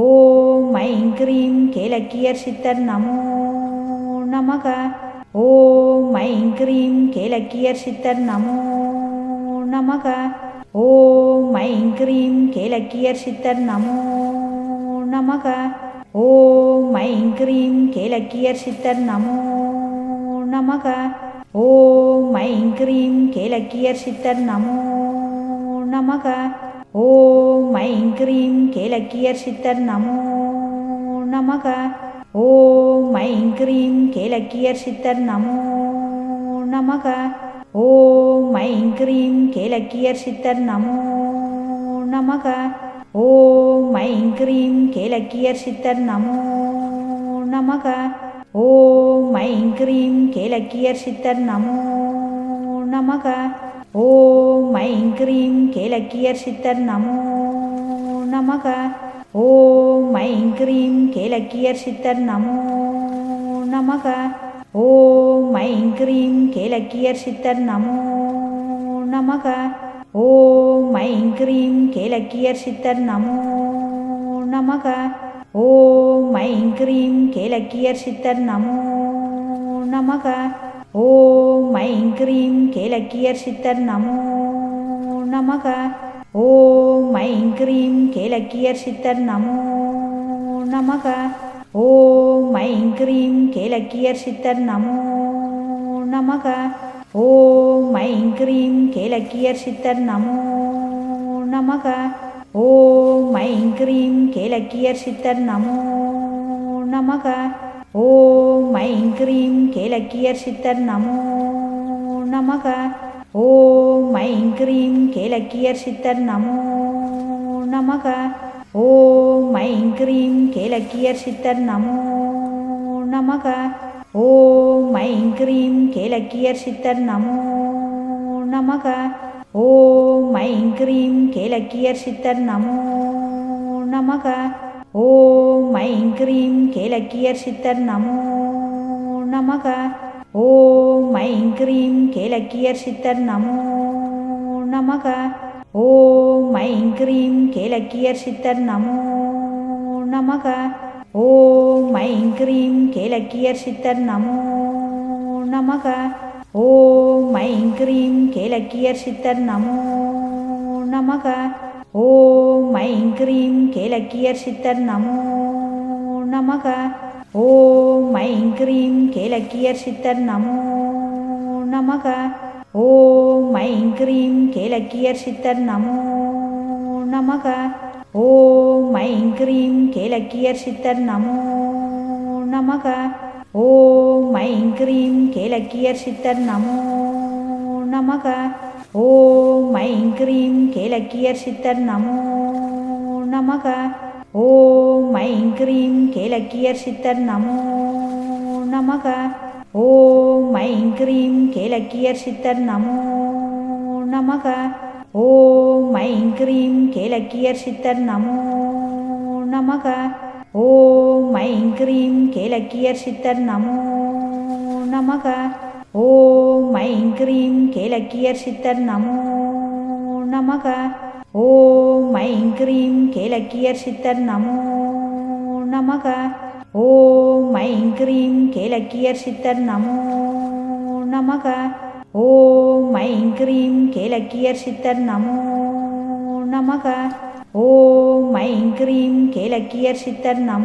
ஓம் ஐம் க்ரீம் கேலக்கியர் சித்தர் நமோ நமக. ஓம் ஐம் க்ரீம் கேலக்கியர் சித்தர் நமோ நமக. ஓம் ஐம் க்ரீம் கேலக்கியர் சித்தர் நமோ நமக. ஓம் ஐம் க்ரீம் கேலக்கியர் சித்தர் நமோ நமக. ஓம் ஐம் க்ரீம் கேலக்கியர் சித்தர் நமோ நமக. ஓம் ஐம் க்ரீம் கேலக்கியர் சித்தர் நமோ நமக. ஓம் ஐம் க்ரீம் கேலக்கியர் சித்தர் நமோ நமக. ஓம் ஐம் க்ரீம் கேலக்கியர் சித்தர் நமோ நமக. ஓம் ஐம் க்ரீம் கேலக்கியர் சித்தர் நமோ நமக. ஓம் ஐம் க்ரீம் கேலக்கியர் சித்தர் நமோ நமக. ஓம் ஐம் க்ரீம் கேலக்கியர் சித்தர் நமோ நமக. ஓம் ஐம் க்ரீம் கேலக்கியர் சித்தர் நமோ நமக. ஓம் ஐம் க்ரீம் கேலக்கியர் சித்தர் நமோ நமக. ஓம் ஐம் க்ரீம் கேலக்கியர் சித்தர் நமோ நமக. ஓம் ஐம் க்ரீம் கேலக்கியர் சித்தர் நமோ நமக. ஓம் ஐம் க்ரீம் கேலக்கியர் சித்தர் நமோ நமக. ஓம் ஐம் க்ரீம் கேலக்கியர் சித்தர் நமோ நமக. ஓம் ஐம் க்ரீம் கேலக்கியர் சித்தர் நமோ நமக. ஓம் ஐம் க்ரீம் கேலக்கியர் சித்தர் நமோ நமக. ஓம் ஐம் க்ரீம் கேலக்கியர் சித்தர் நமோ நமக. ஓம் ஐம் க்ரீம் கேலக்கியர் சித்தர் நமோ நமக. ஓம் ஐம் க்ரீம் கேலக்கியர் சித்தர் நமோ நமக. ஓம் ஐம் க்ரீம் கேலக்கியர் சித்தர் நமோ நமக. ஓம் ஐம் க்ரீம் கேலக்கியர் சித்தர் நமோ நமக. ஓம் ஐம் க்ரீம் கேலக்கியர் சித்தர் நமோ நமக. ஓம் ஐம் க்ரீம் கேலக்கியர் சித்தர் நமோ நமக. ஓம் ஐம் க்ரீம் கேலக்கியர் சித்தர் நமோ நமக. ஓம் ஐம் க்ரீம் கேலக்கியர் சித்தர் நமோ நமக. ஓம் ஐம் க்ரீம் கேலக்கியர் சித்தர் நமோ நமக. ஓம் ஐம் க்ரீம் கேலக்கியர் சித்தர் நமோ நமக. ஓம் ஐம் க்ரீம் கேலக்கியர் சித்தர் நமோ நமக. ஓம் ஐம் க்ரீம் கேலக்கியர் சித்தர் நமோ நமக. ஓம் ஐம் க்ரீம் கேலக்கியர் சித்தர் நமோ நமக. ஓம் ஐம் க்ரீம் கேலக்கியர் சித்தர் நமோ நமக. ஓம் ஐம் க்ரீம் கேலக்கியர் சித்தர் நமோ நமக. ஓம் ஐம் க்ரீம் கேலக்கியர் சித்தர் நமோ நமக. ஓம் ஐம் க்ரீம் கேலக்கியர் சித்தர் நமோ நமக. ஓம் ஐம் க்ரீம் கேலக்கியர் சித்தர் நமோ நமக. ஓம் ஐம் க்ரீம் கேலக்கியர் சித்தர் நமோ நமக. ஓம் ஐம் க்ரீம் கேலக்கியர் சித்தர் நமோ நமக. ஓம் ஐம் க்ரீம் கேலக்கியர் சித்தர் நமோ நமக. ஓம் ஐம் க்ரீம் கேலக்கியர் சித்தர் நமோ நமக. ஓம் ஐம் க்ரீம் கேலக்கியர் சித்தர் நமோ நமக. ஓம் ஐம் க்ரீம் கேலக்கியர் சித்தர் நமோ நமக. ஓம் ஐம் க்ரீம் கேலக்கியர் சித்தர் நமோ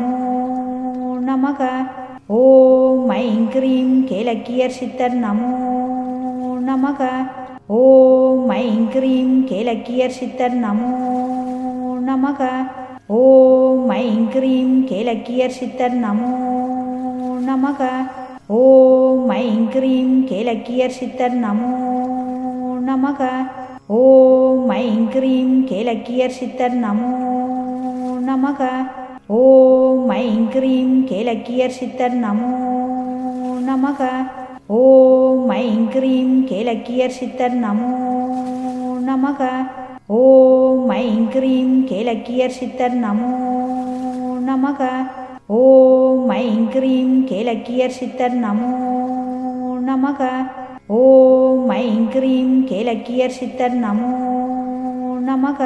நமக. ஓம் ஐம் க்ரீம் கேலக்கியர் சித்தர் நமோ நமக. ஓம் ஐம் க்ரீம் கேலக்கியர் சித்தர் நமோ நமக. ஓம் ஐம் க்ரீம் கேலக்கியர் சித்தர் நமோ நமக. ஓம் ஐம் க்ரீம் கேலக்கியர் சித்தர் நமோ நமக. ஓம் ஐம் க்ரீம் கேலக்கியர் சித்தர் நமோ நமக. ஓம் ஐம் க்ரீம் கேலக்கியர் சித்தர் நமோ நமக. ஓம் ஐம் க்ரீம் கேலக்கியர் சித்தர் நமோ நமக. ஓம் ஐம் க்ரீம் கேலக்கியர் சித்தர் நமோ நமக. ஓம் ஐம் க்ரீம் கேலக்கியர் சித்தர் நமோ நமக. ஓம் ஐம் க்ரீம் கேலக்கியர் சித்தர் நமோ நமக.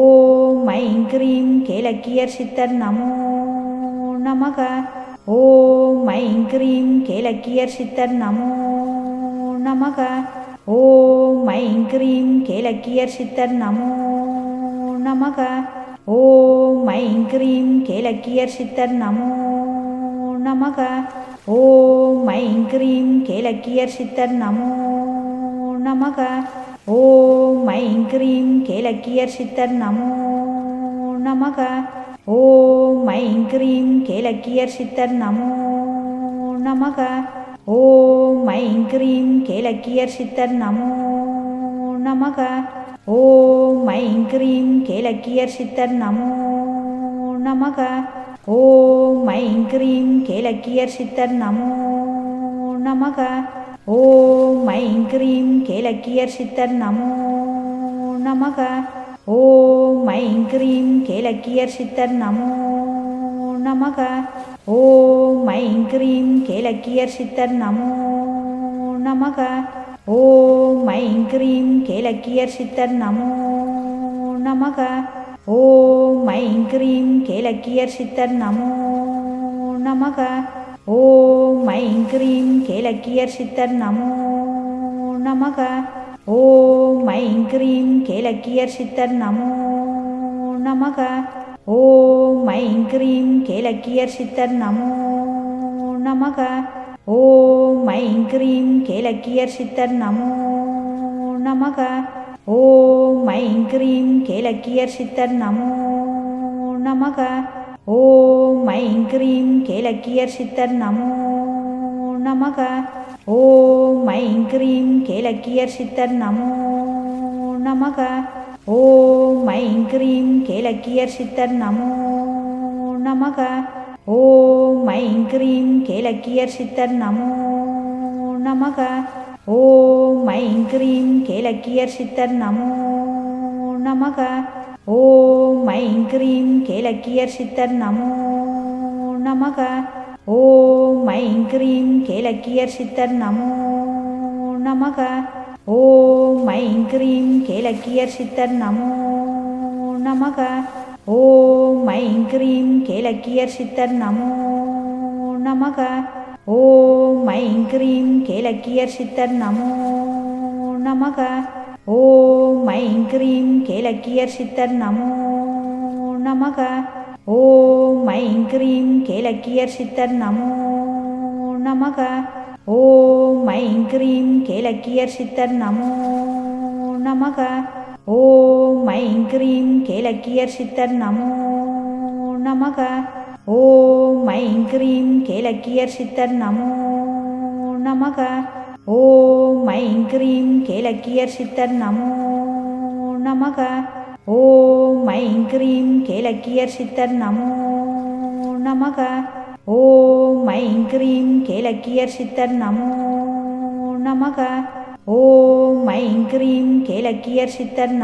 ஓம் ஐம் க்ரீம் கேலக்கியர் சித்தர் நமோ நமக. ஓம் ஐம் க்ரீம் கேலக்கியர் சித்தர் நமோ நமக. ஓம் ஐம் க்ரீம் கேலக்கியர் சித்தர் நமோ நமக. ஓம் ஐம் க்ரீம் கேலக்கியர் சித்தர் நமோ நமக. ஓம் ஐம் க்ரீம் கேலக்கியர் சித்தர் நமோ நமக. ஓம் ஐம் க்ரீம் கேலக்கியர் சித்தர் நமோ நமக. ஓம் ஐம் க்ரீம் கேலக்கியர் சித்தர் நமோ நமக. ஓம் ஐம் க்ரீம் கேலக்கியர் சித்தர் நமோ நமக. ஓம் ஐம் க்ரீம் கேலக்கியர் சித்தர் நமோ நமக. ஓம் ஐம் க்ரீம் கேலக்கியர் சித்தர் நமோ நமக. ஓம் ஐம் க்ரீம் கேலக்கியர் சித்தர் நமோ நமக. ஓம் ஐம் க்ரீம் கேலக்கியர் சித்தர் நமோ நமக. ஓம் ஐம் க்ரீம் கேலக்கியர் சித்தர் நமோ நமக. ஓம் ஐம் க்ரீம் கேலக்கியர் சித்தர் நமோ நமக. ஓம் ஐம் க்ரீம் கேலக்கியர் சித்தர் நமோ நமக. ஓம் ஐம் க்ரீம் கேலக்கியர் சித்தர் நமோ நமக. ஓம் ஐம் க்ரீம் கேலக்கியர் சித்தர் நமோ நமக. ஓம் ஐம் க்ரீம் கேலக்கியர் சித்தர் நமோ நமக. ஓம் ஐம் க்ரீம் கேலக்கியர் சித்தர் நமோ நமக. ஓம் ஐம் க்ரீம் கேலக்கியர் சித்தர் நமோ நமக. ஓம் ஐம் க்ரீம் கேலக்கியர் சித்தர் நமோ நமக. ஓம் ஐம் க்ரீம் கேலக்கியர் சித்தர் நமோ நமக. ஓம் ஐம் க்ரீம் கேலக்கியர் சித்தர் நமோ நமக. ஓம் ஐம் க்ரீம் கேலக்கியர் சித்தர் நமோ நமக. ஓம் ஐம் க்ரீம் கேலக்கியர் சித்தர் நமோ நமக. ஓம் ஐம் க்ரீம் கேலக்கியர் சித்தர் நமோ நமக. ஓம் ஐம் க்ரீம் கேலக்கியர் சித்தர் நமோ நமக. ஓம் ஐம் க்ரீம் கேலக்கியர் சித்தர் நமோ நமக. ஓம் ஐம் க்ரீம் கேலக்கியர் சித்தர் நமோ நமக. ஓம் ஐம் க்ரீம் கேலக்கியர் சித்தர் நமோ நமக. ஓம் ஐம் க்ரீம் கேலக்கியர் சித்தர் நமோ நமக. ஓம் ஐம் க்ரீம் கேலக்கியர் சித்தர் நமோ நமக. ஓம் ஐம் க்ரீம் கேலக்கியர் சித்தர் நமோ நமக. ஓம் ஐம் க்ரீம் கேலக்கியர் சித்தர் நமோ நமக. ஓம் ஐம் க்ரீம் கேலக்கியர் சித்தர் நமோ நமக. ஓம் ஐம் க்ரீம் கேலக்கியர் சித்தர் நமோ நமக. ஓம் ஐம் க்ரீம் கேலக்கியர் சித்தர் நமோ நமக. ஓம் ஐம் க்ரீம் கேலக்கியர் சித்தர் நமோ நமக. ஓம் ஐம் க்ரீம் கேலக்கியர் சித்தர் நமோ நமக. ஓம் ஐம் க்ரீம் கேலக்கியர் சித்தர்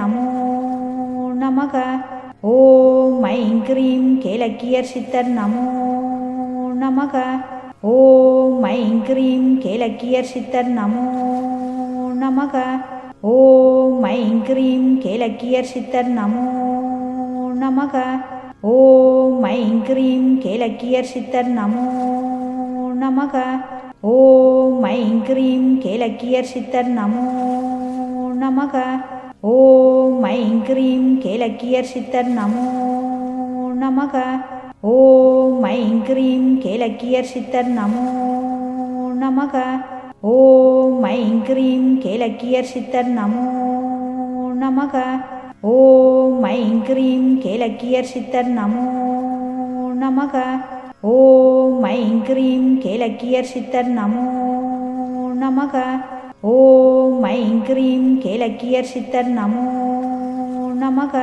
நமோ நமக. ஓம் ஐம் க்ரீம் கேலக்கியர் சித்தர் நமோ நமக. ஓம் ஐம் க்ரீம் கேலக்கியர் சித்தர் நமோ நமக. ஓம் ஐம் க்ரீம் கேலக்கியர் சித்தர் நமோ நமக. ஓம் ஐம் க்ரீம் கேலக்கியர் சித்தர் நமோ நமக. ஓம் ஐம் க்ரீம் கேலக்கியர் சித்தர் நமோ நமக. ஓம் ஐம் க்ரீம் கேலக்கியர் சித்தர் நமோ நமக. ஓம் ஐம் க்ரீம் கேலக்கியர் சித்தர் நமோ நமக. ஓம் ஐம் க்ரீம் கேலக்கியர் சித்தர் நமோ நமக. ஓம் ஐம் க்ரீம் கேலக்கியர் சித்தர் நமோ நமக. ஓம் ஐம் க்ரீம் கேலக்கியர் சித்தர் நமோ நமக.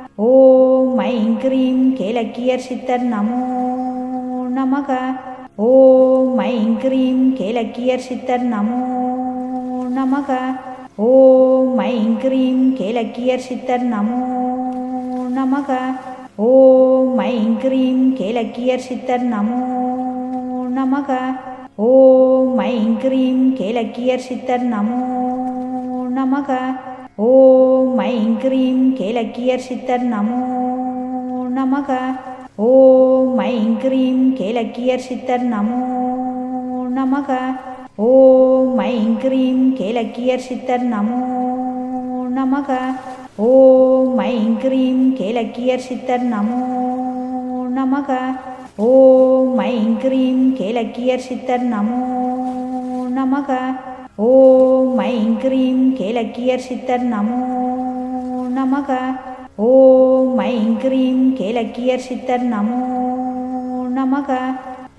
ஓம் ஐம் க்ரீம் கேலக்கியர் சித்தர் நமோ நமக. ஓம் ஐம் க்ரீம் கேலக்கியர் சித்தர் நமோ நமக. ஓம் ஐம் க்ரீம் கேலக்கியர் சித்தர் நமோ நமக. ஓம் ஐம் க்ரீம் கேலக்கியர் சித்தர் நமோ நமக. ஓம் ஐம் க்ரீம் கேலக்கியர் சித்தர் நமோ நமக. ஓம் ஐம் க்ரீம் கேலக்கியர் சித்தர் நமோ நமக. ஓம் ஐம் க்ரீம் கேலக்கியர் சித்தர் நமோ நமக. ஓம் ஐம் க்ரீம் கேலக்கியர் சித்தர் நமோ நமக. ஓம் ஐம் க்ரீம் கேலக்கியர் சித்தர் நமோ நமக. ஓம் ஐம் க்ரீம் கேலக்கியர் சித்தர் நமோ நமக. ஓம் ஐம் க்ரீம் கேலக்கியர் சித்தர் நமோ நமக. ஓம் ஐம் க்ரீம் கேலக்கியர் சித்தர் நமோ நமக.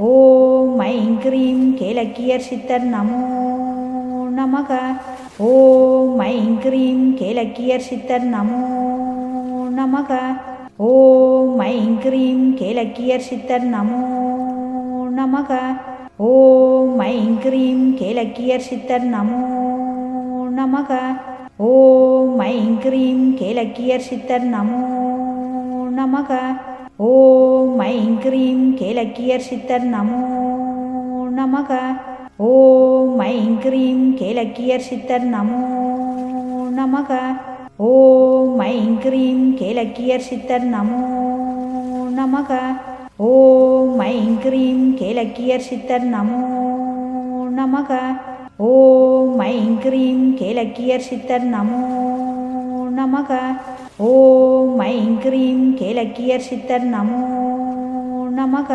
ஓம் ஐம் க்ரீம் கேலக்கியர் சித்தர் நமோ நமக. ஓம் ஐம் க்ரீம் கேலக்கியர் சித்தர் நமோ நமக. ஓம் ஐம் க்ரீம் கேலக்கியர் சித்தர் நமோ நமக. ஓம் ஐம் க்ரீம் கேலக்கியர் சித்தர் நமோ நமக. ஓம் ஐம் க்ரீம் கேலக்கியர் சித்தர் நமோ நமக. ஓம் ஐம் க்ரீம் கேலக்கியர் சித்தர் நமோ நமக. ஓம் ஐம் க்ரீம் கேலக்கியர் சித்தர் நமோ நமக. ஓம் ஐம் க்ரீம் கேலக்கியர் சித்தர் நமோ நமக. ஓம் ஐம் க்ரீம் கேலக்கியர் சித்தர் நமோ நமக. ஓம் ஐம் க்ரீம் கேலக்கியர் சித்தர் நமோ நமக. ஓம் ஐம் க்ரீம் கேலக்கியர் சித்தர் நமோ நமக.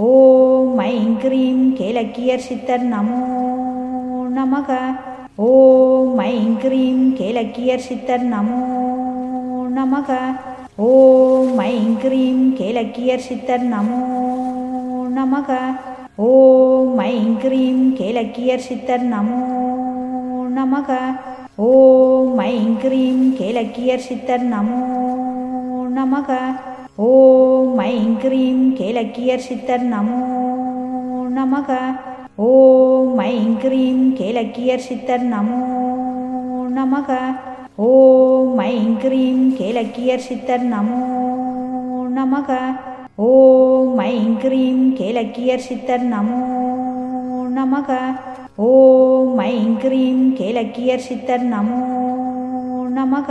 ஓம் ஐம் க்ரீம் கேலக்கியர் சித்தர் நமோ நமக. ஓம் ஐம் க்ரீம் கேலக்கியர் சித்தர் நமோ நமக. ஓம் ஐம் க்ரீம் கேலக்கியர் சித்தர் நமோ நமக. ஓம் ஐம் க்ரீம் கேலக்கியர் சித்தர் நமோ நமக. ஓம் ஐம் க்ரீம் கேலக்கியர் சித்தர் நமோ நமக. ஓம் ஐம் க்ரீம் கேலக்கியர் சித்தர் நமோ நமக. ஓம் ஐம் க்ரீம் கேலக்கியர் சித்தர் நமோ நமக. ஓம் ஐம் க்ரீம் கேலக்கியர் சித்தர் நமோ நமக. ஓம் ஐம் க்ரீம் கேலக்கியர் சித்தர் நமோ நமக. ஓம் ஐம் க்ரீம் கேலக்கியர் சித்தர் நமோ நமக.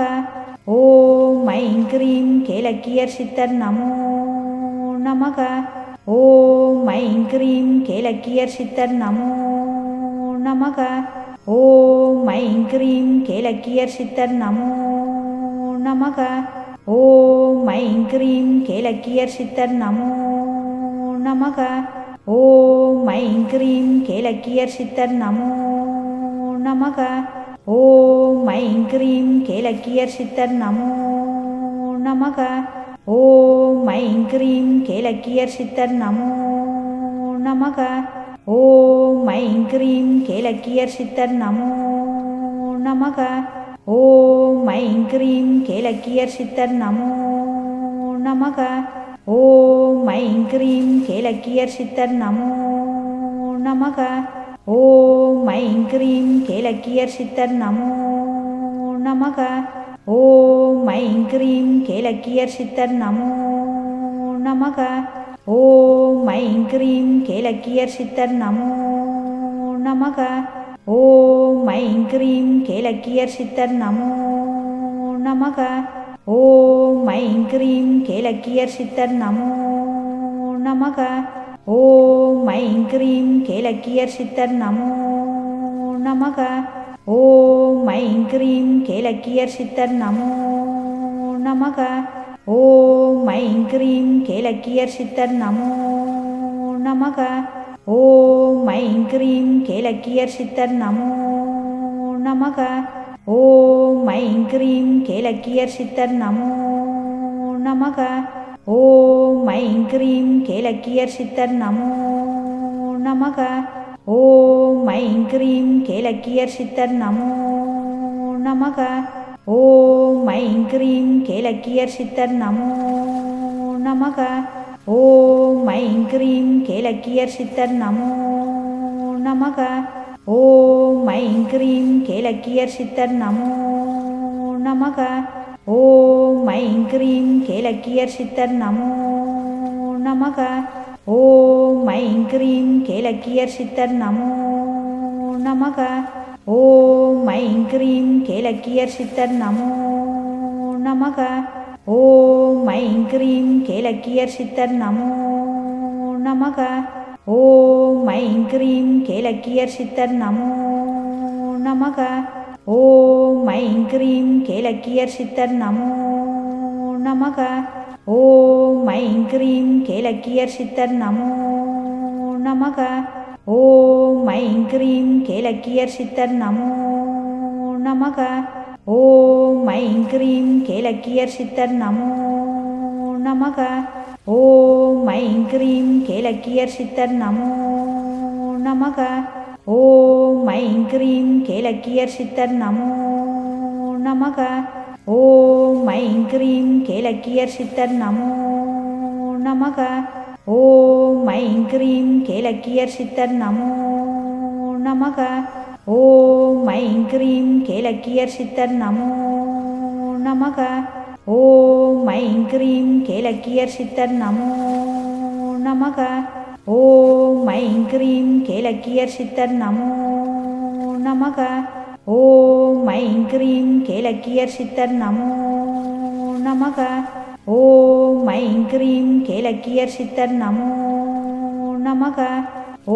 ஓம் ஐம் க்ரீம் கேலக்கியர் சித்தர் நமோ நமக. ஓம் ஐம் க்ரீம் கேலக்கியர் சித்தர் நமோ நமக. ஓம் ஐம் க்ரீம் கேலக்கியர் சித்தர் நமோ நமக. ஓம் ஐம் க்ரீம் கேலக்கியர் சித்தர் நமோ நமக. ஓம் ஐம் க்ரீம் கேலக்கியர் சித்தர் நமோ நமக. ஓம் ஐம் க்ரீம் கேலக்கியர் சித்தர் நமோ நமக. ஓம் ஐம் க்ரீம் கேலக்கியர் சித்தர் நமோ நமக. ஓம் ஐம் க்ரீம் கேலக்கியர் சித்தர் நமோ நமக. ஓம் ஐம் க்ரீம் கேலக்கியர் சித்தர் நமோ நமக. ஓம் ஐம் க்ரீம் கேலக்கியர் சித்தர் நமோ நமக. ஓம் ஐம் க்ரீம் கேலக்கியர் சித்தர் நமோ நமக. ஓம் ஐம் க்ரீம் கேலக்கியர் சித்தர் நமோ நமக. ஓம் ஐம் க்ரீம் கேலக்கியர் சித்தர் நமோ நமக. ஓம் ஐம் க்ரீம் கேலக்கியர் சித்தர் நமோ நமக. ஓம் ஐம் க்ரீம் கேலக்கியர் சித்தர் நமோ நமக. ஓம் ஐம் க்ரீம் கேலக்கியர் சித்தர் நமோ நமக. ஓம் ஐம் க்ரீம் கேலக்கியர் சித்தர் நமோ நமக. ஓம் ஐம் க்ரீம் கேலக்கியர் சித்தர் நமோ நமக. ஓம் ஐம் க்ரீம் கேலக்கியர் சித்தர் நமோ நமக. ஓம் ஐம் க்ரீம் கேலக்கியர் சித்தர் நமோ நமக. ஓம் ஐம் க்ரீம் கேலக்கியர் சித்தர் நமோ நமக. ஓம் ஐம் க்ரீம் கேலக்கியர் சித்தர் நமோ நமக. ஓம் ஐம் க்ரீம் கேலக்கியர் சித்தர் நமோ நமக. ஓம் ஐம் க்ரீம் கேலக்கியர் சித்தர் நமோ நமக. ஓம் ஐம் க்ரீம் கேலக்கியர் சித்தர் நமோ நமக. ஓம் ஐம் க்ரீம் கேலக்கியர் சித்தர் நமோ நமக. ஓம் ஐம் க்ரீம் கேலக்கியர் சித்தர் நமோ நமக. ஓம் ஐம் க்ரீம் கேலக்கியர் சித்தர் நமோ நமக. ஓம் ஐம் க்ரீம் கேலக்கியர் சித்தர் நமோ நமக. ஓம் ஐம் க்ரீம் கேலக்கியர் சித்தர் நமோ நமக. ஓம் ஐம் க்ரீம் கேலக்கியர் சித்தர் நமோ நமக. ஓம் ஐம் க்ரீம் கேலக்கியர் சித்தர் நமோ நமக. ஓம் ஐம் க்ரீம் கேலக்கியர் சித்தர் நமோ நமக. ஓம் ஐம் க்ரீம் கேலக்கியர் சித்தர் நமோ நமக. ஓம் ஐம் க்ரீம் கேலக்கியர் சித்தர் நமோ நமக. ஓம் ஐம் க்ரீம் கேலக்கியர் சித்தர் நமோ நமக. ஓம் ஐம் க்ரீம் கேலக்கியர் சித்தர் நமோ நமக. ஓம் ஐம் க்ரீம் கேலக்கியர் சித்தர் நமோ நமக. ஓம் ஐம் க்ரீம் கேலக்கியர் சித்தர் நமோ நமக. ஓம் ஐம் க்ரீம் கேலக்கியர் சித்தர் நமோ நமக. ஓம் ஐம் க்ரீம் கேலக்கியர் சித்தர் நமோ நமக. ஓம் ஐம் க்ரீம் கேலக்கியர் சித்தர் நமோ நமக. ஓம் ஐம் க்ரீம் கேலக்கியர் சித்தர் நமோ நமக.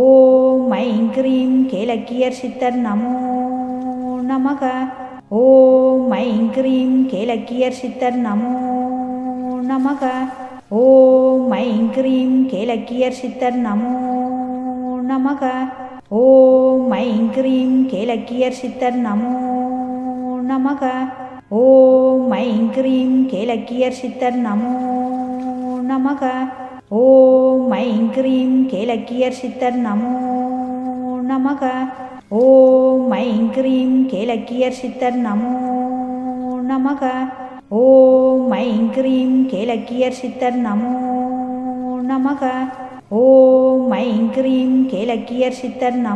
ஓம் ஐம் க்ரீம் கேலக்கியர் சித்தர் நமோ நமக. ஓம் ஐம் க்ரீம் கேலக்கியர் சித்தர் நமோ நமக. ஓம் ஐம் க்ரீம் கேலக்கியர் சித்தர் நமோ நமக. ஓம் ஐம் க்ரீம் கேலக்கியர் சித்தர் நமோ நமக. ஓம் ஐம் க்ரீம் கேலக்கியர் சித்தர் நமோ நமக. ஓம் ஐம் க்ரீம் கேலக்கியர் சித்தர் நமோ நமக. ஓம் ஐம் க்ரீம் கேலக்கியர் சித்தர் நமோ நமக. ஓம் ஐம் க்ரீம் கேலக்கியர் சித்தர் நமோ நமக. ஓம் ஐம் க்ரீம் கேலக்கியர் சித்தர் நமோ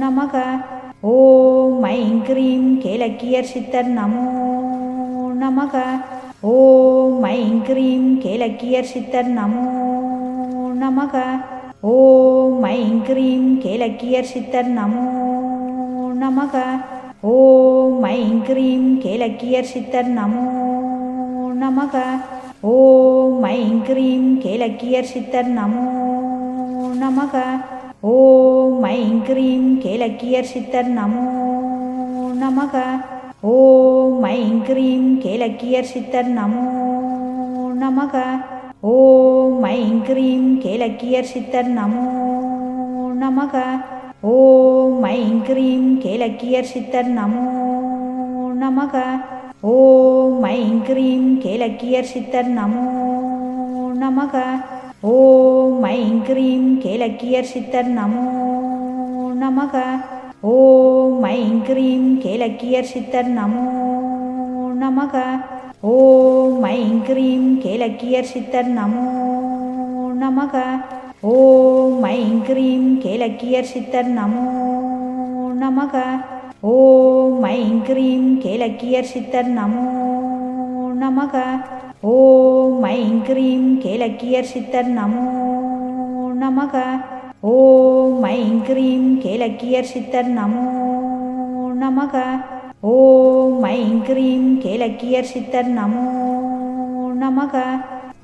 நமக. ஓம் ஐம் க்ரீம் கேலக்கியர் சித்தர் நமோ நமக. ஓம் ஐம் க்ரீம் கேலக்கியர் சித்தர் நமோ நமக. ஓம் ஐம் க்ரீம் கேலக்கியர் சித்தர் நமோ நமக. ஓம் ஐம் க்ரீம் கேலக்கியர் சித்தர் நமோ நமக. ஓம் ஐம் க்ரீம் கேலக்கியர் சித்தர் நமோ நமக. ஓம் ஐம் க்ரீம் கேலக்கியர் சித்தர் நமோ நமக. ஓம் ஐம் க்ரீம் கேலக்கியர் சித்தர் நமோ நமக. ஓம் ஐம் க்ரீம் கேலக்கியர் சித்தர் நமோ நமக. ஓம் ஐம் க்ரீம் கேலக்கியர் சித்தர் நமோ நமக. ஓம் ஐம் க்ரீம் கேலக்கியர் சித்தர் நமோ நமக. ஓம் ஐம் க்ரீம் கேலக்கியர் சித்தர் நமோ நமக. ஓம் ஐம் க்ரீம் கேலக்கியர் சித்தர் நமோ நமக. ஓம் ஐம் க்ரீம் கேலக்கியர் சித்தர் நமோ நமக. ஓம் ஐம் க்ரீம் கேலக்கியர் சித்தர் நமோ நமக. ஓம் ஐம் க்ரீம் கேலக்கியர் சித்தர் நமோ நமக. ஓம் ஐம் க்ரீம் கேலக்கியர் சித்தர் நமோ நமக. ஓம் ஐம் க்ரீம் கேலக்கியர் சித்தர் நமோ நமக. ஓம் ஐம் க்ரீம் கேலக்கியர் சித்தர் நமோ நமக. ஓம் ஐம் க்ரீம் கேலக்கியர் சித்தர் நமோ நமக.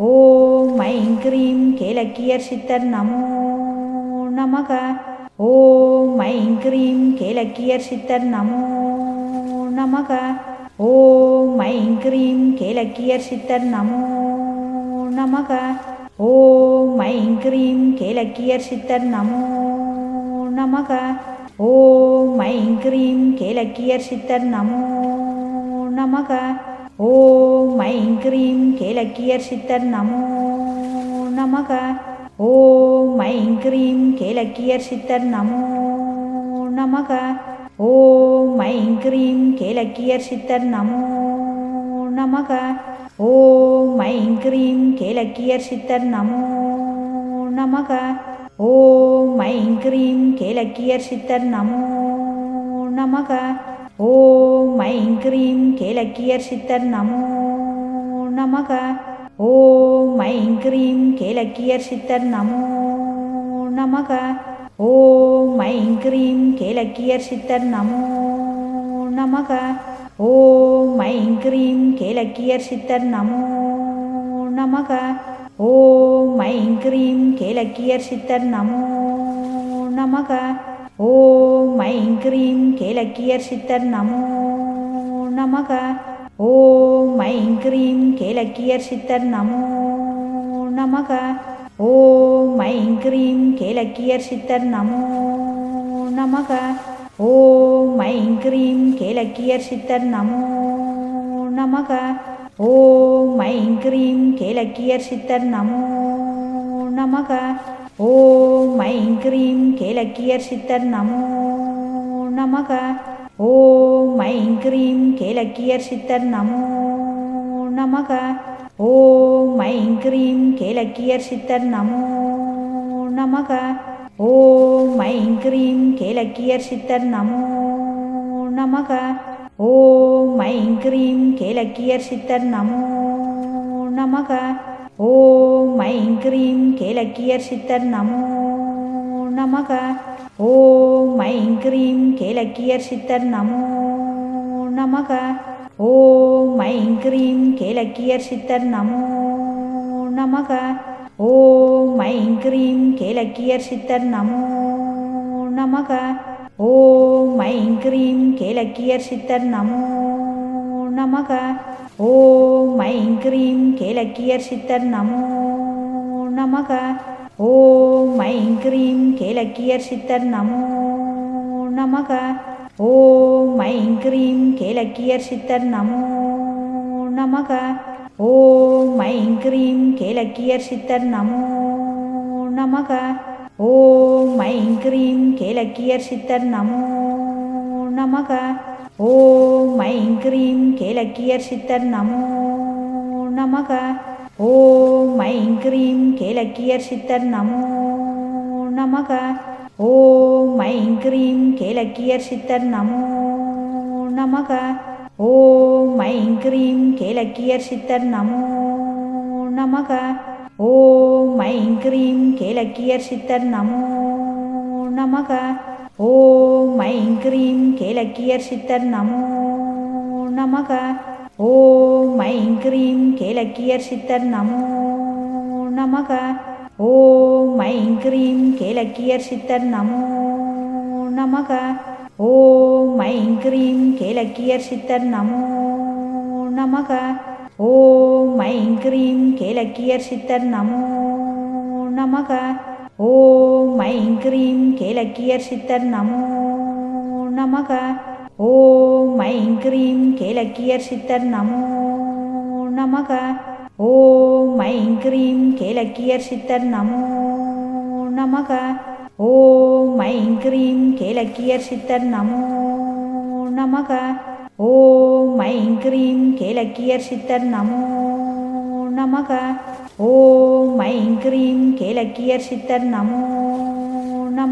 ஓம் ஐம் க்ரீம் கேலக்கியர் சித்தர் நமோ நமக. ஓம் ஐம் க்ரீம் கேலக்கியர் சித்தர் நமோ நமக. ஓம் ஐம் க்ரீம் கேலக்கியர் சித்தர் நமோ நமக. ஓம் ஐம் க்ரீம் கேலக்கியர் சித்தர் நமோ நமக. ஓம் ஐம் க்ரீம் கேலக்கியர் சித்தர் நமோ நமக. ஓம் ஐம் க்ரீம் கேலக்கியர் சித்தர் நமோ நமக. ஓம் ஐம் க்ரீம் கேலக்கியர் சித்தர் நமோ நமக. ஓம் ஐம் க்ரீம் கேலக்கியர் சித்தர் நமோ நமக. ஓம் ஐம் க்ரீம் கேலக்கியர் சித்தர் நமோ நமக. ஓம் ஐம் க்ரீம் கேலக்கியர் சித்தர் நமோ நமக. ஓம் ஐம் க்ரீம் கேலக்கியர் சித்தர் நமோ நமக. ஓம் ஐம் க்ரீம் கேலக்கியர் சித்தர் நமோ நமக. ஓம் ஐம் க்ரீம் கேலக்கியர் சித்தர் நமோ நமக. ஓம் ஐம் க்ரீம் கேலக்கியர் சித்தர் நமோ நமக. ஓம் ஐம் க்ரீம் கேலக்கியர் சித்தர் நமோ நமக. ஓம் ஐம் க்ரீம் கேலக்கியர் சித்தர் நமோ நமக. ஓம் ஐம் க்ரீம் கேலக்கியர் சித்தர் நமோ நமக. ஓம் ஐம் க்ரீம் கேலக்கியர் சித்தர் நமோ நமக. ஓம் ஐம் க்ரீம் கேலக்கியர் சித்தர் நமோ நமக. ஓம் ஐம் க்ரீம் கேலக்கியர் சித்தர் நமோ நமக. ஓம் ஐம் க்ரீம் கேலக்கியர் சித்தர் நமோ நமக. ஓம் ஐம் க்ரீம் கேலக்கியர் சித்தர் நமோ நமக. ஓம் ஐம் க்ரீம் கேலக்கியர் சித்தர் நமோ நமக. ஓம் ஐம் க்ரீம் கேலக்கியர் சித்தர் நமோ நமக. ஓம் ஐம் க்ரீம் கேலக்கியர் சித்தர் நமோ நமக. ஓம் ஐம் க்ரீம் கேலக்கியர் சித்தர் நமோ நமக. ஓம் ஐம் க்ரீம் கேலக்கியர் சித்தர் நமோ நமக. ஓம் ஐம் க்ரீம் கேலக்கியர் சித்தர் நமோ நமக. ஓம் ஐம் க்ரீம் கேலக்கியர் சித்தர் நமோ நமக. ஓம் ஐம் க்ரீம் கேலக்கியர் சித்தர் நமோ நமக. ஓம் ஐம் க்ரீம் கேலக்கியர் சித்தர் நமோ நமக. ஓம் ஐம் க்ரீம் கேலக்கியர் சித்தர் நமோ நமக. ஓம் ஐம் க்ரீம் கேலக்கியர் சித்தர் நமோ நமக. ஓம் ஐம் க்ரீம் கேலக்கியர் சித்தர் நமோ நமக. ஓம் ஐம் க்ரீம் கேலக்கியர் சித்தர் நமோ நமக. ஓம் ஐம் க்ரீம் கேலக்கியர் சித்தர் நமோ நமக. ஓம் ஐம் க்ரீம் கேலக்கியர் சித்தர் நமோ நமக. ஓம் ஐம் க்ரீம் கேலக்கியர் சித்தர் நமோ நமக. ஓம் ஐம் க்ரீம் கேலக்கியர் சித்தர் நமோ நமக. ஓம் ஐம் க்ரீம் கேலக்கியர் சித்தர் நமோ நமக. ஓம் ஐம் க்ரீம் கேலக்கியர் சித்தர் நமோ நமக. ஓம் ஐம் க்ரீம் கேலக்கியர் சித்தர் நமோ நமக. ஓம் ஐம் க்ரீம் கேலக்கியர் சித்தர் நமோ நமக. ஓம் ஐம் க்ரீம் கேலக்கியர் சித்தர் நமோ நமக. ஓம் ஐம் க்ரீம் கேலக்கியர் சித்தர் நமோ நமக. ஓம் ஐம் க்ரீம் கேலக்கியர் சித்தர் நமோ நமக. ஓம் ஐம் க்ரீம் கேலக்கியர் சித்தர் நமோ நமக. ஓம் ஐம் க்ரீம் கேலக்கியர் சித்தர் நமோ நமக. ஓம் ஐம் க்ரீம் கேலக்கியர் சித்தர் நமோ நமக. ஓம் ஐம் க்ரீம் கேலக்கியர் சித்தர் நமோ நமக.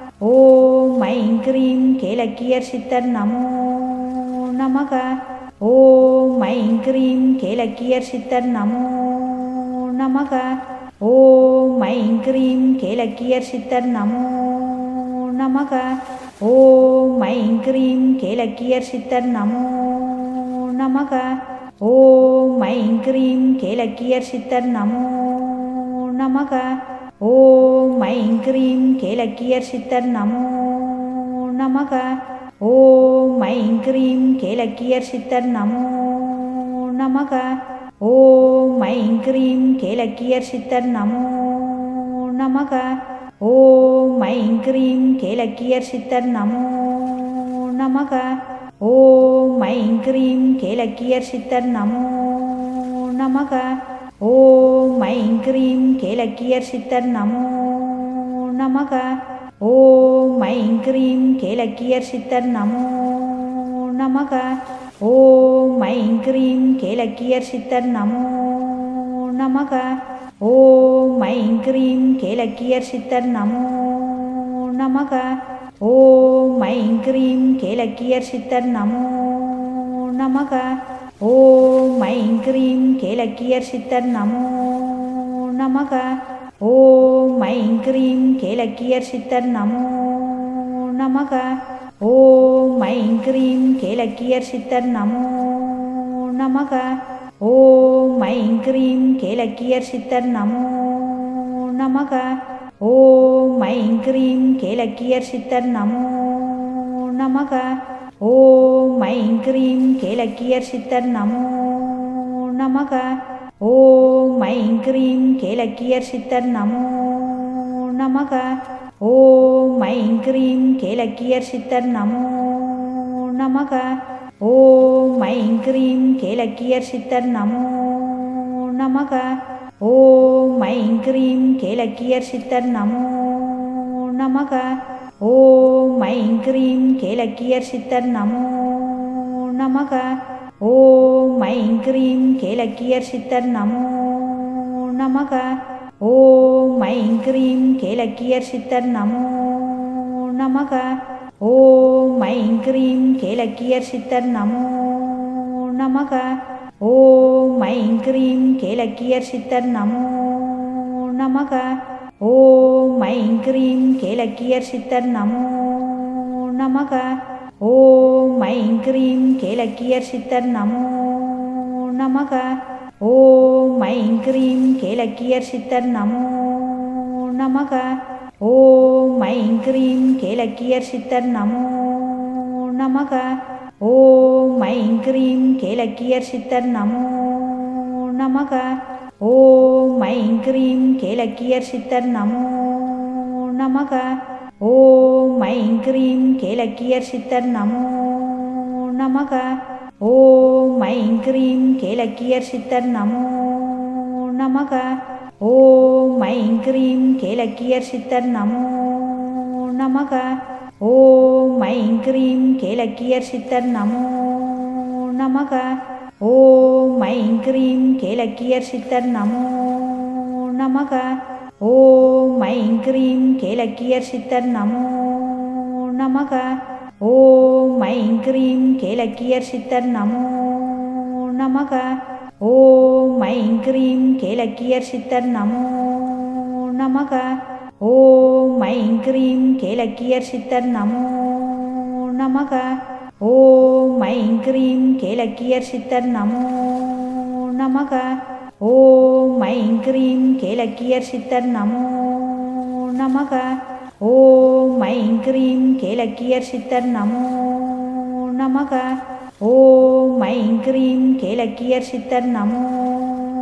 ஓம் ஐம் க்ரீம் கேலக்கியர் சித்தர் நமோ நமக. ஓம் ஐம் க்ரீம் கேலக்கியர் சித்தர் நமோ நமக. ஓம் ஐம் க்ரீம் கேலக்கியர் சித்தர் நமோ நமக. ஓம் ஐம் க்ரீம் கேலக்கியர் சித்தர் நமோ நமக. ஓம் ஐம் க்ரீம் கேலக்கியர் சித்தர் நமோ நமக. ஓம் ஐம் க்ரீம் கேலக்கியர் சித்தர் நமோ நமக. ஓம் ஐம் க்ரீம் கேலக்கியர் சித்தர் நமோ நமக. ஓம் ஐம் க்ரீம் கேலக்கியர் சித்தர் நமோ நமக. ஓம் ஐம் க்ரீம் கேலக்கியர் சித்தர் நமோ நமக. ஓம் ஐம் க்ரீம் கேலக்கியர் சித்தர் நமோ நமக. ஓம் ஐம் க்ரீம் கேலக்கியர் சித்தர் நமோ நமக. ஓம் ஐம் க்ரீம் கேலக்கியர் சித்தர் நமோ நமக. ஓம் ஐம் க்ரீம் கேலக்கியர் சித்தர் நமோ நமக. ஓம் ஐம் க்ரீம் கேலக்கியர் சித்தர் நமோ நமக. ஓம் ஐம் க்ரீம் கேலக்கியர் சித்தர் நமோ நமக. ஓம் ஐம் க்ரீம் கேலக்கியர் சித்தர் நமோ நமக. ஓம் ஐம் க்ரீம் கேலக்கியர் சித்தர் நமோ நமக. ஓம் ஐம் க்ரீம் கேலக்கியர் சித்தர் நமோ நமக. ஓம் ஐம் க்ரீம் கேலக்கியர் சித்தர் நமோ நமக. ஓம் ஐம் க்ரீம் கேலக்கியர் சித்தர் நமோ நமக. ஓம் ஐம் க்ரீம் கேலக்கியர் சித்தர் நமோ நமக. ஓம் ஐம் க்ரீம் கேலக்கியர் சித்தர் நமோ நமக. ஓம் ஐம் க்ரீம் கேலக்கியர் சித்தர் நமோ நமக. ஓம் ஐம் க்ரீம் கேலக்கியர் சித்தர் நமோ நமக. ஓம் ஐம் க்ரீம் கேலக்கியர் சித்தர் நமோ நமக. ஓம் ஐம் க்ரீம் கேலக்கியர் சித்தர் நமோ நமக. ஓம் ஐம் க்ரீம் கேலக்கியர் சித்தர் நமோ நமக. ஓம் ஐம் க்ரீம் கேலக்கியர் சித்தர் நமோ நமக. ஓம் ஐம் க்ரீம் கேலக்கியர் சித்தர் நமோ நமக. ஓம் ஐம் க்ரீம் கேலக்கியர் சித்தர் நமோ நமக. ஓம் ஐம் க்ரீம் கேலக்கியர் சித்தர் நமோ நமக. ஓம் ஐம் க்ரீம் கேலக்கியர் சித்தர் நமோ நமக. ஓம் ஐம் க்ரீம் கேலக்கியர் சித்தர் நமோ நமக. ஓம் ஐம் க்ரீம் கேலக்கியர் சித்தர் நமோ நமக. ஓம் ஐம் க்ரீம் கேலக்கியர் சித்தர் நமோ நமக. ஓம் ஐம் க்ரீம் கேலக்கியர் சித்தர் நமோ நமக. ஓம் ஐம் க்ரீம் கேலக்கியர் சித்தர் நமோ நமக. ஓம் ஐம் க்ரீம் கேலக்கியர் சித்தர் நமோ நமக. ஓம் ஐம் க்ரீம் கேலக்கியர் சித்தர் நமோ நமக. ஓம் ஐம் க்ரீம் கேலக்கியர் சித்தர் நமோ நமக. ஓம் ஐம் க்ரீம் கேலக்கியர் சித்தர் நமோ நமக. ஓம் ஐம் க்ரீம் கேலக்கியர் சித்தர் நமோ நமக. ஓம் ஐம் க்ரீம் கேலக்கியர் சித்தர் நமோ நமக. ஓம் ஐம் க்ரீம் கேலக்கியர் சித்தர் நமோ நமக. ஓம் ஐம் க்ரீம் கேலக்கியர் சித்தர் நமோ நமக. ஓம் ஐம் க்ரீம் கேலக்கியர் சித்தர் நமோ நமக. ஓம் ஐம் க்ரீம் கேலக்கியர் சித்தர் நமோ நமக. ஓம் ஐம் க்ரீம் கேலக்கியர் சித்தர் நமோ நமக. ஓம் ஐம் க்ரீம் கேலக்கியர் சித்தர் நமோ நமக.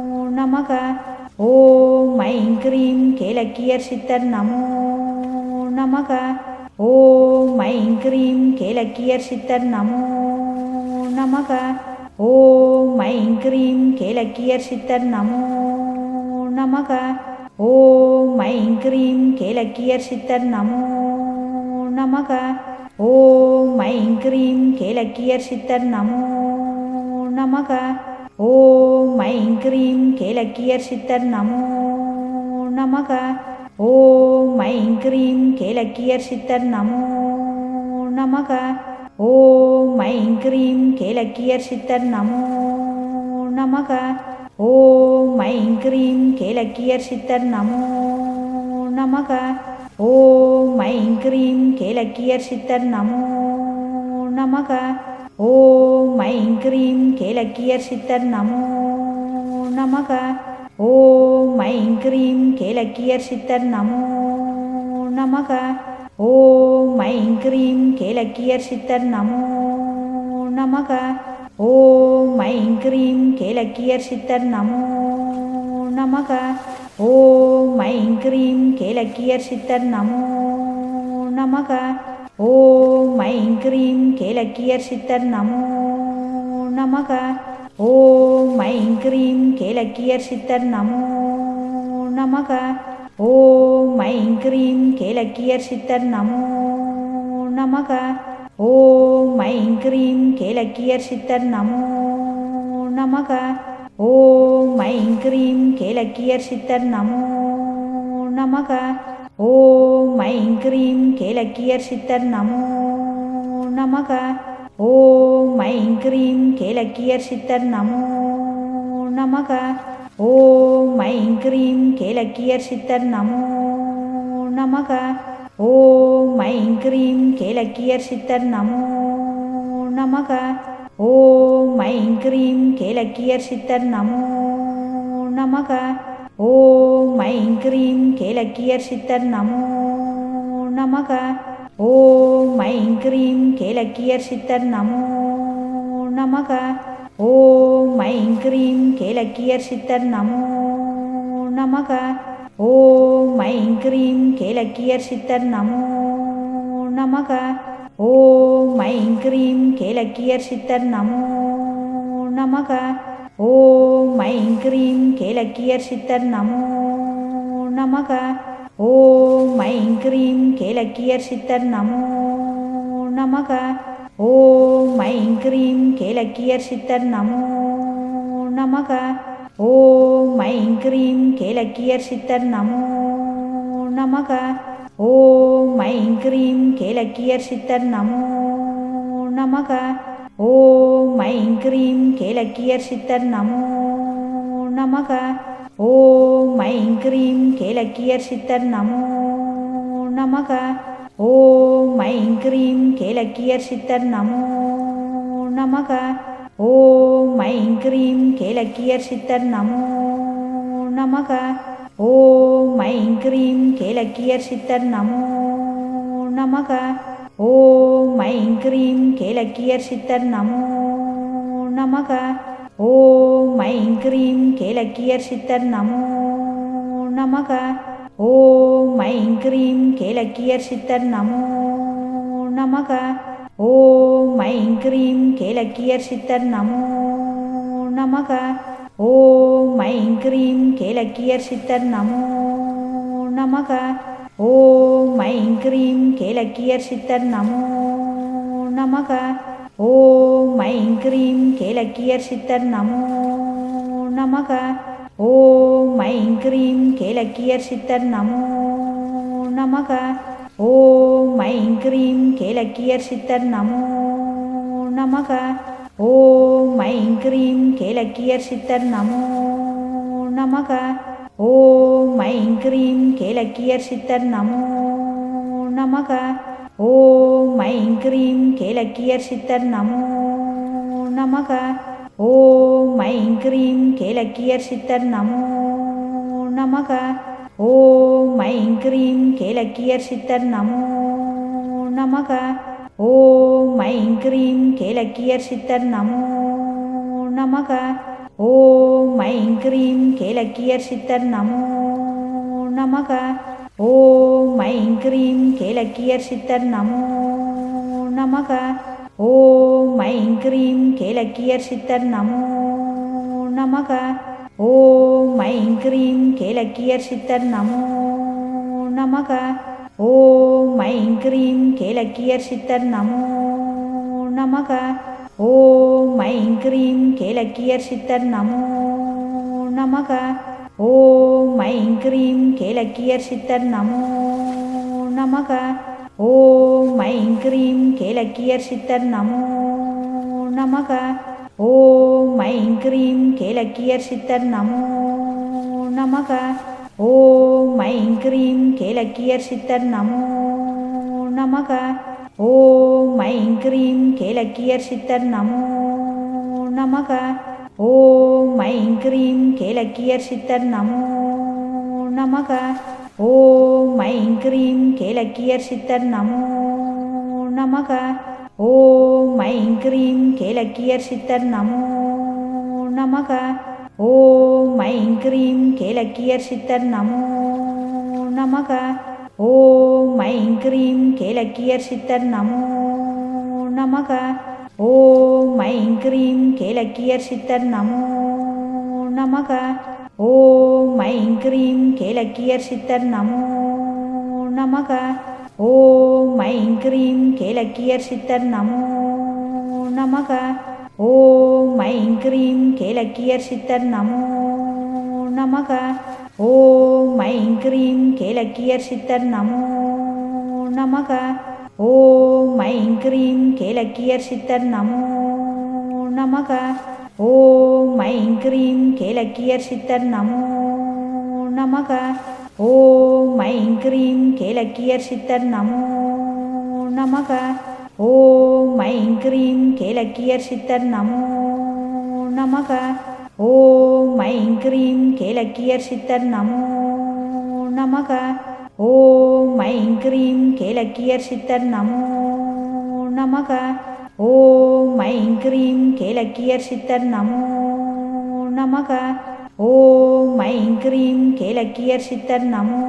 ஓம் ஐம் க்ரீம் கேலக்கியர் சித்தர் நமோ நமக. ஓம் ஐம் க்ரீம் கேலக்கியர் சித்தர் நமோ நமக. ஓம் ஐம் க்ரீம் கேலக்கியர் சித்தர் நமோ நமக. ஓம் ஐம் க்ரீம் கேலக்கியர் சித்தர் நமோ நமக. ஓம் ஐம் க்ரீம் கேலக்கியர் சித்தர் நமோ நமக. ஓம் ஐம் க்ரீம் கேலக்கியர் சித்தர் நமோ நமக. ஓம் ஐம் க்ரீம் கேலக்கியர் சித்தர் நமோ நமக. ஓம் ஐம் க்ரீம் கேலக்கியர் சித்தர் நமோ நமக. ஓம் ஐம் க்ரீம் கேலக்கியர் சித்தர் நமோ நமக. ஓம் ஐம் க்ரீம் கேலக்கியர் சித்தர் நமோ நமக. ஓம் ஐம் க்ரீம் கேலக்கியர் சித்தர் நமோ நமக. ஓம் ஐம் க்ரீம் கேலக்கியர் சித்தர் நமோ நமக. ஓம் ஐம் க்ரீம் கேலக்கியர் சித்தர் நமோ நமக. ஓம் ஐம் க்ரீம் கேலக்கியர் சித்தர் நமோ நமக. ஓம் ஐம் க்ரீம் கேலக்கியர் சித்தர் நமோ நமக. ஓம் ஐம் க்ரீம் கேலக்கியர் சித்தர் நமோ நமக. ஓம் ஐம் க்ரீம் கேலக்கியர் சித்தர் நமோ நமக. ஓம் ஐம் க்ரீம் கேலக்கியர் சித்தர் நமோ நமக. ஓம் ஐம் க்ரீம் கேலக்கியர் சித்தர் நமோ நமக. ஓம் ஐம் க்ரீம் கேலக்கியர் சித்தர் நமோ நமக. ஓம் ஐம் க்ரீம் கேலக்கியர் சித்தர் நமோ நமக. ஓம் ஐம் க்ரீம் கேலக்கியர் சித்தர் நமோ நமக. ஓம் ஐம் க்ரீம் கேலக்கியர் சித்தர் நமோ நமக. ஓம் ஐம் க்ரீம் கேலக்கியர் சித்தர் நமோ நமக. ஓம் ஐம் க்ரீம் கேலக்கியர் சித்தர் நமோ நமக. ஓம் ஐம் க்ரீம் கேலக்கியர் சித்தர் நமோ நமக. ஓம் ஐம் க்ரீம் கேலக்கியர் சித்தர் நமோ நமக. ஓம் ஐம் க்ரீம் கேலக்கியர் சித்தர் நமோ நமக. ஓம் ஐம் க்ரீம் கேலக்கியர் சித்தர் நமோ நமக. ஓம் ஐம் க்ரீம் கேலக்கியர் சித்தர் நமோ நமக. ஓம் ஐம் க்ரீம் கேலக்கியர் சித்தர் நமோ நமக. ஓம் ஐம் க்ரீம் கேலக்கியர் சித்தர் நமோ நமக. ஓம் ஐம் க்ரீம் கேலக்கியர் சித்தர் நமோ நமக. ஓம் ஐம் க்ரீம் கேலக்கியர் சித்தர் நமோ நமக. ஓம் ஐம் க்ரீம் கேலக்கியர் சித்தர் நமோ நமக. ஓம் ஐம் க்ரீம் கேலக்கியர் சித்தர் நமோ நமக. ஓம் ஐம் க்ரீம் கேலக்கியர் சித்தர் நமோ நமக. ஓம் ஐம் க்ரீம் கேலக்கியர் சித்தர் நமோ நமக. ஓம் ஐம் க்ரீம் கேலக்கியர் சித்தர் நமோ நமக. ஓம் ஐம் க்ரீம் கேலக்கியர் சித்தர் நமோ நமக. ஓம் ஐம் க்ரீம் கேலக்கியர் சித்தர் நமோ நமக. ஓம் ஐம் க்ரீம் கேலக்கியர் சித்தர் நமோ நமக. ஓம் ஐம் க்ரீம் கேலக்கியர் சித்தர் நமோ நமக. ஓம் ஐம் க்ரீம் கேலக்கியர் சித்தர் நமோ நமக. ஓம் ஐம் க்ரீம் கேலக்கியர் சித்தர் நமோ நமக. ஓம் ஐம் க்ரீம் கேலக்கியர் சித்தர் நமோ நமக. ஓம் ஐம் க்ரீம் கேலக்கியர் சித்தர் நமோ நமக. ஓம் ஐம் க்ரீம் கேலக்கியர் சித்தர் நமோ நமக. ஓம் ஐம் க்ரீம் கேலக்கியர் சித்தர் நமோ நமக. ஓம் ஐம் க்ரீம் கேலக்கியர் சித்தர் நமோ நமக. ஓம் ஐம் க்ரீம் கேலக்கியர் சித்தர் நமோ நமக. ஓம் ஐம் க்ரீம் கேலக்கியர் சித்தர் நமோ நமக. ஓம் ஐம் க்ரீம் கேலக்கியர் சித்தர் நமோ நமக. ஓம் ஐம் க்ரீம் கேலக்கியர் சித்தர் நமோ நமக. ஓம் ஐம் க்ரீம் கேலக்கியர் சித்தர் நமோ நமக. ஓம் ஐம் க்ரீம் கேலக்கியர் சித்தர் நமோ நமக. ஓம் ஐம் க்ரீம் கேலக்கியர் சித்தர் நமோ நமக. ஓம் ஐம் க்ரீம் கேலக்கியர் சித்தர் நமோ நமக. ஓம் ஐம் க்ரீம் கேலக்கியர் சித்தர் நமோ நமக. ஓம் ஐம் க்ரீம் கேலக்கியர் சித்தர் நமோ நமக. ஓம் ஐம் க்ரீம் கேலக்கியர் சித்தர் நமோ நமக. ஓம் ஐம் க்ரீம் கேலக்கியர் சித்தர் நமோ நமக. ஓம் ஐம் க்ரீம் கேலக்கியர் சித்தர் நமோ நமக. ஓம் ஐம் க்ரீம் கேலக்கியர் சித்தர் நமோ நமக. ஓம் ஐம் க்ரீம் கேலக்கியர் சித்தர் நமோ நமக. ஓம் ஐம் க்ரீம் கேலக்கியர் சித்தர் நமோ நமக. ஓம் ஐம் க்ரீம் கேலக்கியர் சித்தர் நமோ நமக. ஓம் ஐம் க்ரீம் கேலக்கியர் சித்தர் நமோ நமக. ஓம் ஐம் க்ரீம் கேலக்கியர் சித்தர் நமோ நமக. ஓம் ஐம் க்ரீம் கேலக்கியர் சித்தர் நமோ நமக. ஓம் ஐம் க்ரீம் கேலக்கியர் சித்தர் நமோ நமக. ஓம் ஐம் க்ரீம் கேலக்கியர் சித்தர் நமோ நமக. ஓம் ஐம் க்ரீம் கேலக்கியர் சித்தர் நமோ நமக. ஓம் ஐம் க்ரீம் கேலக்கியர் சித்தர் நமோ நமக. ஓம் ஐம் க்ரீம் கேலக்கியர் சித்தர் நமோ நமக. ஓம் ஐம் க்ரீம் கேலக்கியர் சித்தர் நமோ நமக. ஓம் ஐம் க்ரீம் கேலக்கியர் சித்தர் நமோ நமக. ஓம் ஐம் க்ரீம் கேலக்கியர் சித்தர் நமோ நமக. ஓம் ஐம் க்ரீம் கேலக்கியர் சித்தர் நமோ நமக. ஓம் ஐம் க்ரீம் கேலக்கியர் சித்தர் நமோ நமக. ஓம் ஐம் க்ரீம் கேலக்கியர் சித்தர் நமோ நமக. ஓம் ஐம் க்ரீம் கேலக்கியர் சித்தர் நமோ நமக. ஓம் ஐம் க்ரீம் கேலக்கியர் சித்தர் நமோ நமக. ஓம் ஐம் க்ரீம் கேலக்கியர் சித்தர் நமோ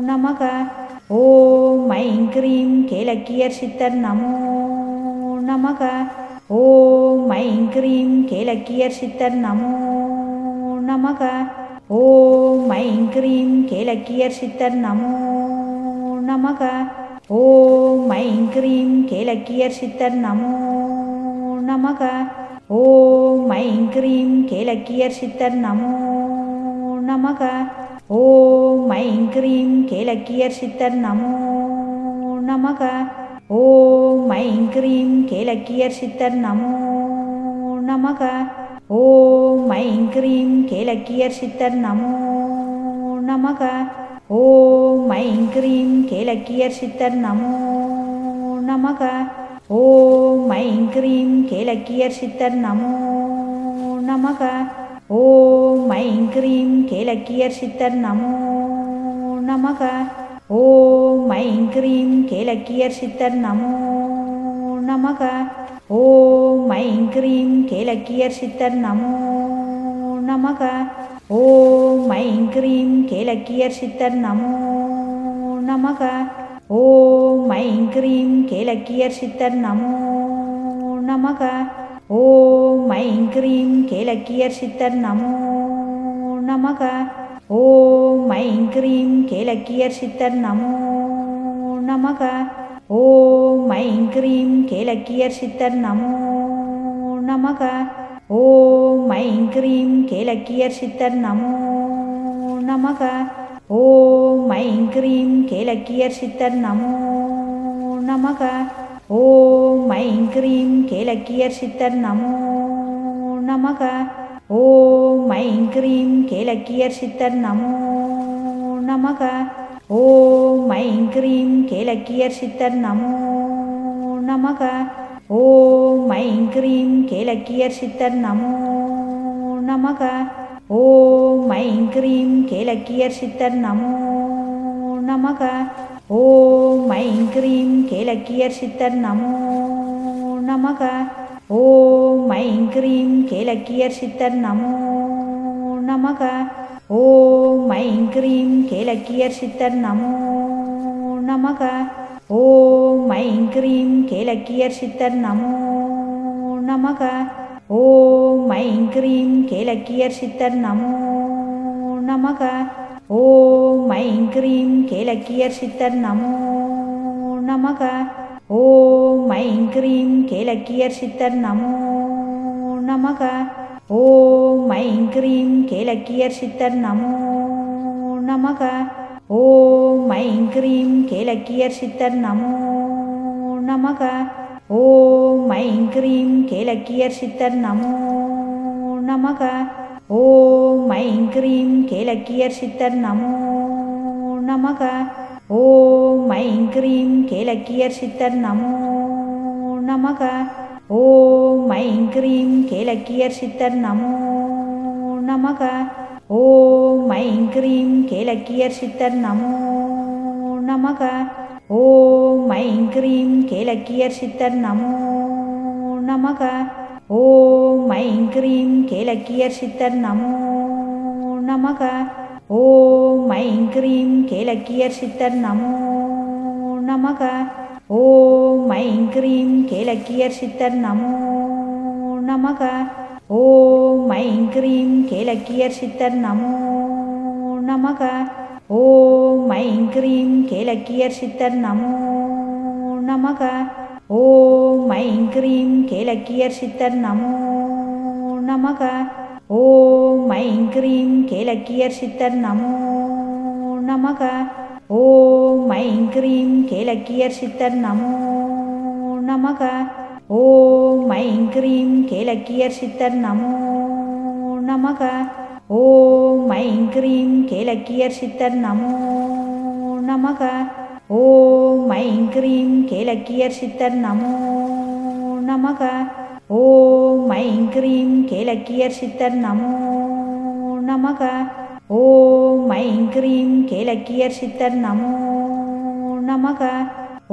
நமக. ஓம் ஐம் க்ரீம் கேலக்கியர் சித்தர் நமோ நமக. ஓம் ஐம் க்ரீம் கேலக்கியர் சித்தர் நமோ நமக. ஓம் ஐம் க்ரீம் கேலக்கியர் சித்தர் நமோ நமக. ஓம் ஐம் க்ரீம் கேலக்கியர் சித்தர் நமோ நமக. ஓம் ஐம் க்ரீம் கேலக்கியர் கேலக்கியர் சித்தர் நமோ நமக. ஓம் ஐம் க்ரீம் கேலக்கியர் சித்தர் நமோ நமக. ஓம் ஐம் க்ரீம் கேலக்கியர் சித்தர் நமோ நமக. ஓம் ஐம் க்ரீம் கேலக்கியர் சித்தர் நமோ நமக. ஓம் ஐம் க்ரீம் கேலக்கியர் சித்தர் நமோ நமக. ஓம் ஐம் க்ரீம் கேலக்கியர் சித்தர் நமோ நமக. ஓம் ஐம் க்ரீம் கேலக்கியர் சித்தர் நமோ நமக. ஓம் ஐம் க்ரீம் கேலக்கியர் சித்தர் நமோ நமக. ஓம் ஐம் க்ரீம் கேலக்கியர் சித்தர் நமோ நமக. ஓம் ஐம் க்ரீம் கேலக்கியர் சித்தர் நமோ நமக. ஓம் ஐம் க்ரீம் கேலக்கியர் சித்தர் நமோ நமக. ஓம் ஐம் க்ரீம் கேலக்கியர் சித்தர் நமோ நமக. ஓம் ஐம் க்ரீம் கேலக்கியர் சித்தர் நமோ நமக. ஓம் ஐம் க்ரீம் கேலக்கியர் சித்தர் நமோ நமக. ஓம் ஐம் க்ரீம் கேலக்கியர் சித்தர் நமோ நமக. ஓம் ஐம் க்ரீம் கேலக்கியர் சித்தர் நமோ நமக. ஓம் ஐம் க்ரீம் கேலக்கியர் சித்தர் நமோ நமக. ஓம் ஐம் க்ரீம் கேலக்கியர் சித்தர் நமோ நமக. ஓம் ஐம் க்ரீம் கேலக்கியர் சித்தர் நமோ நமக. ஓம் ஐம் க்ரீம் கேலக்கியர் சித்தர் நமோ நமக. ஓம் ஐம் க்ரீம் கேலக்கியர் சித்தர் நமோ நமக. ஓம் ஐம் க்ரீம் கேலக்கியர் சித்தர் நமோ நமக. ஓம் ஐம் க்ரீம் கேலக்கியர் சித்தர் நமோ நமக. ஓம் ஐம் க்ரீம் கேலக்கியர் சித்தர் நமோ நமக. ஓம் ஐம் க்ரீம் கேலக்கியர் சித்தர் நமோ நமக. ஓம் ஐம் க்ரீம் கேலக்கியர் சித்தர் நமோ நமக. ஓம் ஐம் க்ரீம் கேலக்கியர் சித்தர் நமோ நமக. ஓம் ஐம் க்ரீம் கேலக்கியர் சித்தர் நமோ நமக. ஓம் ஐம் க்ரீம் கேலக்கியர் சித்தர் நமோ நமக. ஓம் ஐம் க்ரீம் கேலக்கியர் சித்தர் நமோ நமக. ஓம் ஐம் க்ரீம் கேலக்கியர் சித்தர் நமோ நமக. ஓம் ஐம் க்ரீம் கேலக்கியர் சித்தர் நமோ நமக. ஓம் ஐம் க்ரீம் கேலக்கியர் சித்தர் நமோ நமக. ஓம் ஐம் க்ரீம் கேலக்கியர் சித்தர் நமோ நமக. ஓம் ஐம் க்ரீம் கேலக்கியர் சித்தர் நமோ நமக. ஓம் ஐம் க்ரீம் கேலக்கியர் சித்தர் நமோ நமக. ஓம் ஐம் க்ரீம் கேலக்கியர் சித்தர் நமோ நமக. ஓம் ஐம் க்ரீம் கேலக்கியர் சித்தர் நமோ நமக. ஓம் ஐம் க்ரீம் கேலக்கியர் சித்தர் நமோ நமக. ஓம் ஐம் க்ரீம் கேலக்கியர் சித்தர் நமோ நமக. ஓம் ஐம் க்ரீம் கேலக்கியர் சித்தர் நமோ நமக. ஓம் ஐம் க்ரீம் கேலக்கியர் சித்தர் நமோ நமக. ஓம் ஐம் க்ரீம் கேலக்கியர் சித்தர் நமோ நமக. ஓம் ஐம் க்ரீம் கேலக்கியர் சித்தர் நமோ நமக. ஓம் ஐம் க்ரீம் கேலக்கியர் சித்தர் நமோ நமக. ஓம் ஐம் க்ரீம் கேலக்கியர் சித்தர் நமோ நமக. ஓம் ஐம் க்ரீம் கேலக்கியர் சித்தர் நமோ நமக. ஓம் ஐம் க்ரீம் கேலக்கியர் சித்தர் நமோ நமக. ஓம் ஐம் க்ரீம் கேலக்கியர் சித்தர் நமோ நமக.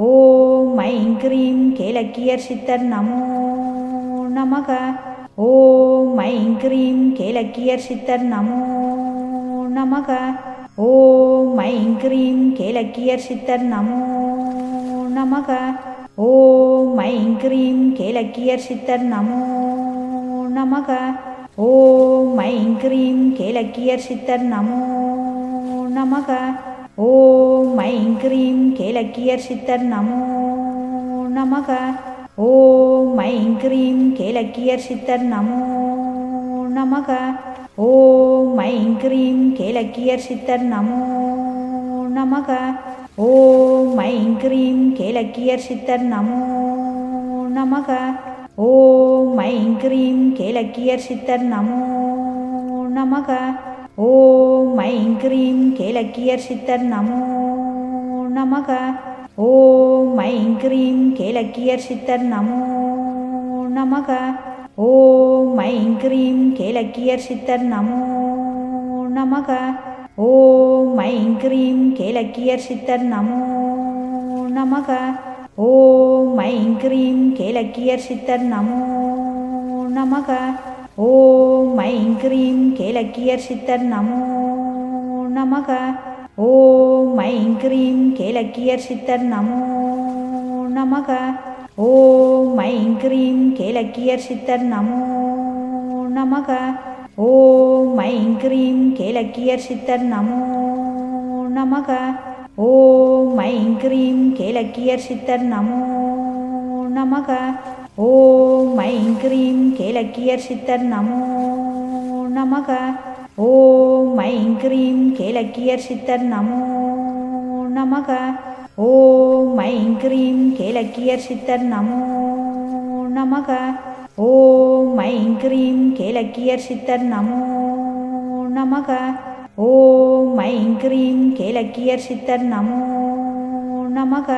ஓம் ஐம் க்ரீம் கேலக்கியர் சித்தர் நமோ நமக. ஓம் ஐம் க்ரீம் கேலக்கியர் சித்தர் நமோ நமக. ஓம் ஐம் க்ரீம் கேலக்கியர் சித்தர் நமோ நமக. ஓம் ஐம் க்ரீம் கேலக்கியர் சித்தர் நமோ நமக. ஓம் ஐம் க்ரீம் கேலக்கியர் சித்தர் நமோ நமக. ஓம் ஐம் க்ரீம் கேலக்கியர் சித்தர் நமோ நமக. ஓம் ஐம் க்ரீம் கேலக்கியர் சித்தர் நமோ நமக. ஓம் ஐம் க்ரீம் கேலக்கியர் சித்தர் நமோ நமக. ஓம் ஐம் க்ரீம் கேலக்கியர் சித்தர் நமோ நமக. ஓம் ஐம் க்ரீம் கேலக்கியர் சித்தர் நமோ நமக. ஓம் ஐம் க்ரீம் கேலக்கியர் சித்தர் நமோ நமக. ஓம் ஐம் க்ரீம் கேலக்கியர் சித்தர் நமோ நமக. ஓம் ஐம் க்ரீம் கேலக்கியர் சித்தர் நமோ நமக. ஓம் ஐம் க்ரீம் கேலக்கியர் சித்தர் நமோ நமக. ஓம் ஐம் க்ரீம் கேலக்கியர் சித்தர் நமோ நமக. ஓம் ஐம் க்ரீம் கேலக்கியர் சித்தர் நமோ நமக. ஓம் ஐம் க்ரீம் கேலக்கியர் சித்தர் நமோ நமக. ஓம் ஐம் க்ரீம் கேலக்கியர் சித்தர் நமோ நமக. ஓம் ஐம் க்ரீம் கேலக்கியர் சித்தர் நமோ நமக. ஓம் ஐம் க்ரீம் கேலக்கியர் சித்தர் நமோ நமக. ஓம் ஐம் க்ரீம் கேலக்கியர் சித்தர் நமோ நமக. ஓம் ஐம் க்ரீம் கேலக்கியர் சித்தர் நமோ நமக. ஓம் ஐம் க்ரீம் கேலக்கியர் சித்தர் நமோ நமக. ஓம் ஐம் க்ரீம் கேலக்கியர் சித்தர் நமோ நமக. ஓம் ஐம் க்ரீம் கேலக்கியர் சித்தர் நமோ நமக.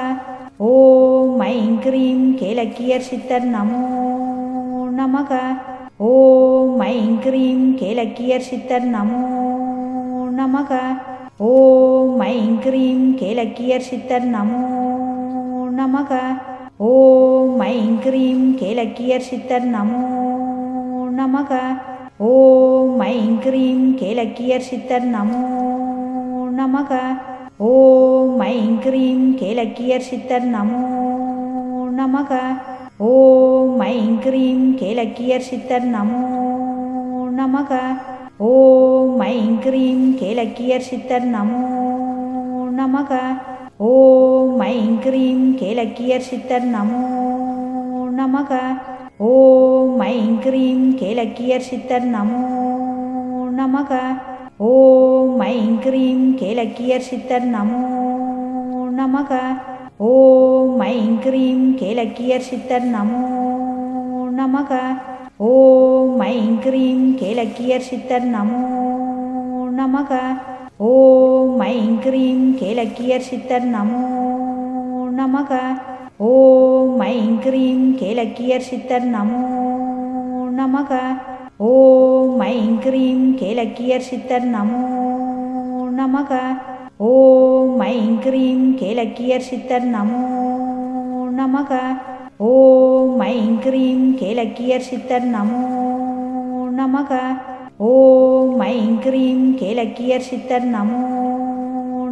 ஓம் ஐம் க்ரீம் கேலக்கியர் சித்தர் நமோ நமக. ஓம் ஐம் க்ரீம் கேலக்கியர் சித்தர் நமோ நமக. ஓம் ஐம் க்ரீம் கேலக்கியர் சித்தர் நமோ நமக. ஓம் ஐம் க்ரீம் கேலக்கியர் சித்தர் நமோ நமக. ஓம் ஐம் க்ரீம் கேலக்கியர் சித்தர் நமோ நமக. ஓம் ஐம் க்ரீம் கேலக்கியர் சித்தர் நமோ நமக. ஓம் ஐம் க்ரீம் கேலக்கியர் சித்தர் நமோ நமக. ஓம் ஐம் க்ரீம் கேலக்கியர் சித்தர் நமோ நமக. ஓம் ஐம் க்ரீம் கேலக்கியர் சித்தர் நமோ நமக. ஓம் ஐம் க்ரீம் கேலக்கியர் சித்தர் நமோ நமக. ஓம் ஐம் க்ரீம் கேலக்கியர் சித்தர் நமோ நமக. ஓம் ஐம் க்ரீம் கேலக்கியர் சித்தர் நமோ நமக. ஓம் ஐம் க்ரீம் கேலக்கியர் சித்தர் நமோ நமக. ஓம் ஐம் க்ரீம் கேலக்கியர் சித்தர் நமோ நமக. ஓம் ஐம் க்ரீம் கேலக்கியர் சித்தர் நமோ நமக. ஓம் ஐம் க்ரீம் கேலக்கியர் சித்தர் நமோ நமக. ஓம் ஐம் க்ரீம் கேலக்கியர் சித்தர் நமோ நமக. ஓம் ஐம் க்ரீம் கேலக்கியர் சித்தர் நமோ நமக. ஓம் ஐம் க்ரீம் கேலக்கியர் சித்தர் நமோ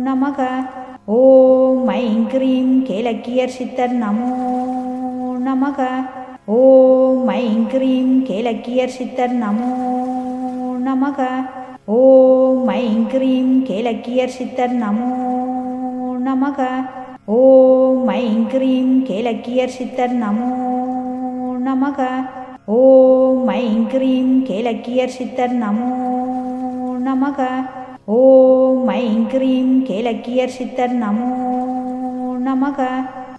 நமக. ஓம் ஐம் க்ரீம் கேலக்கியர் சித்தர் நமோ நமக. ஓம் ஐம் க்ரீம் கேலக்கியர் சித்தர் நமோ நமக. ஓம் ஐம் க்ரீம் கேலக்கியர் சித்தர் நமோ நமக. ஓம் ஐம் க்ரீம் கேலக்கியர் சித்தர் நமோ நமக. ஓம் ஐம் க்ரீம் கேலக்கியர் சித்தர் நமோ நமக. ஓம் ஐம் க்ரீம் கேலக்கியர் சித்தர் நமோ நமக.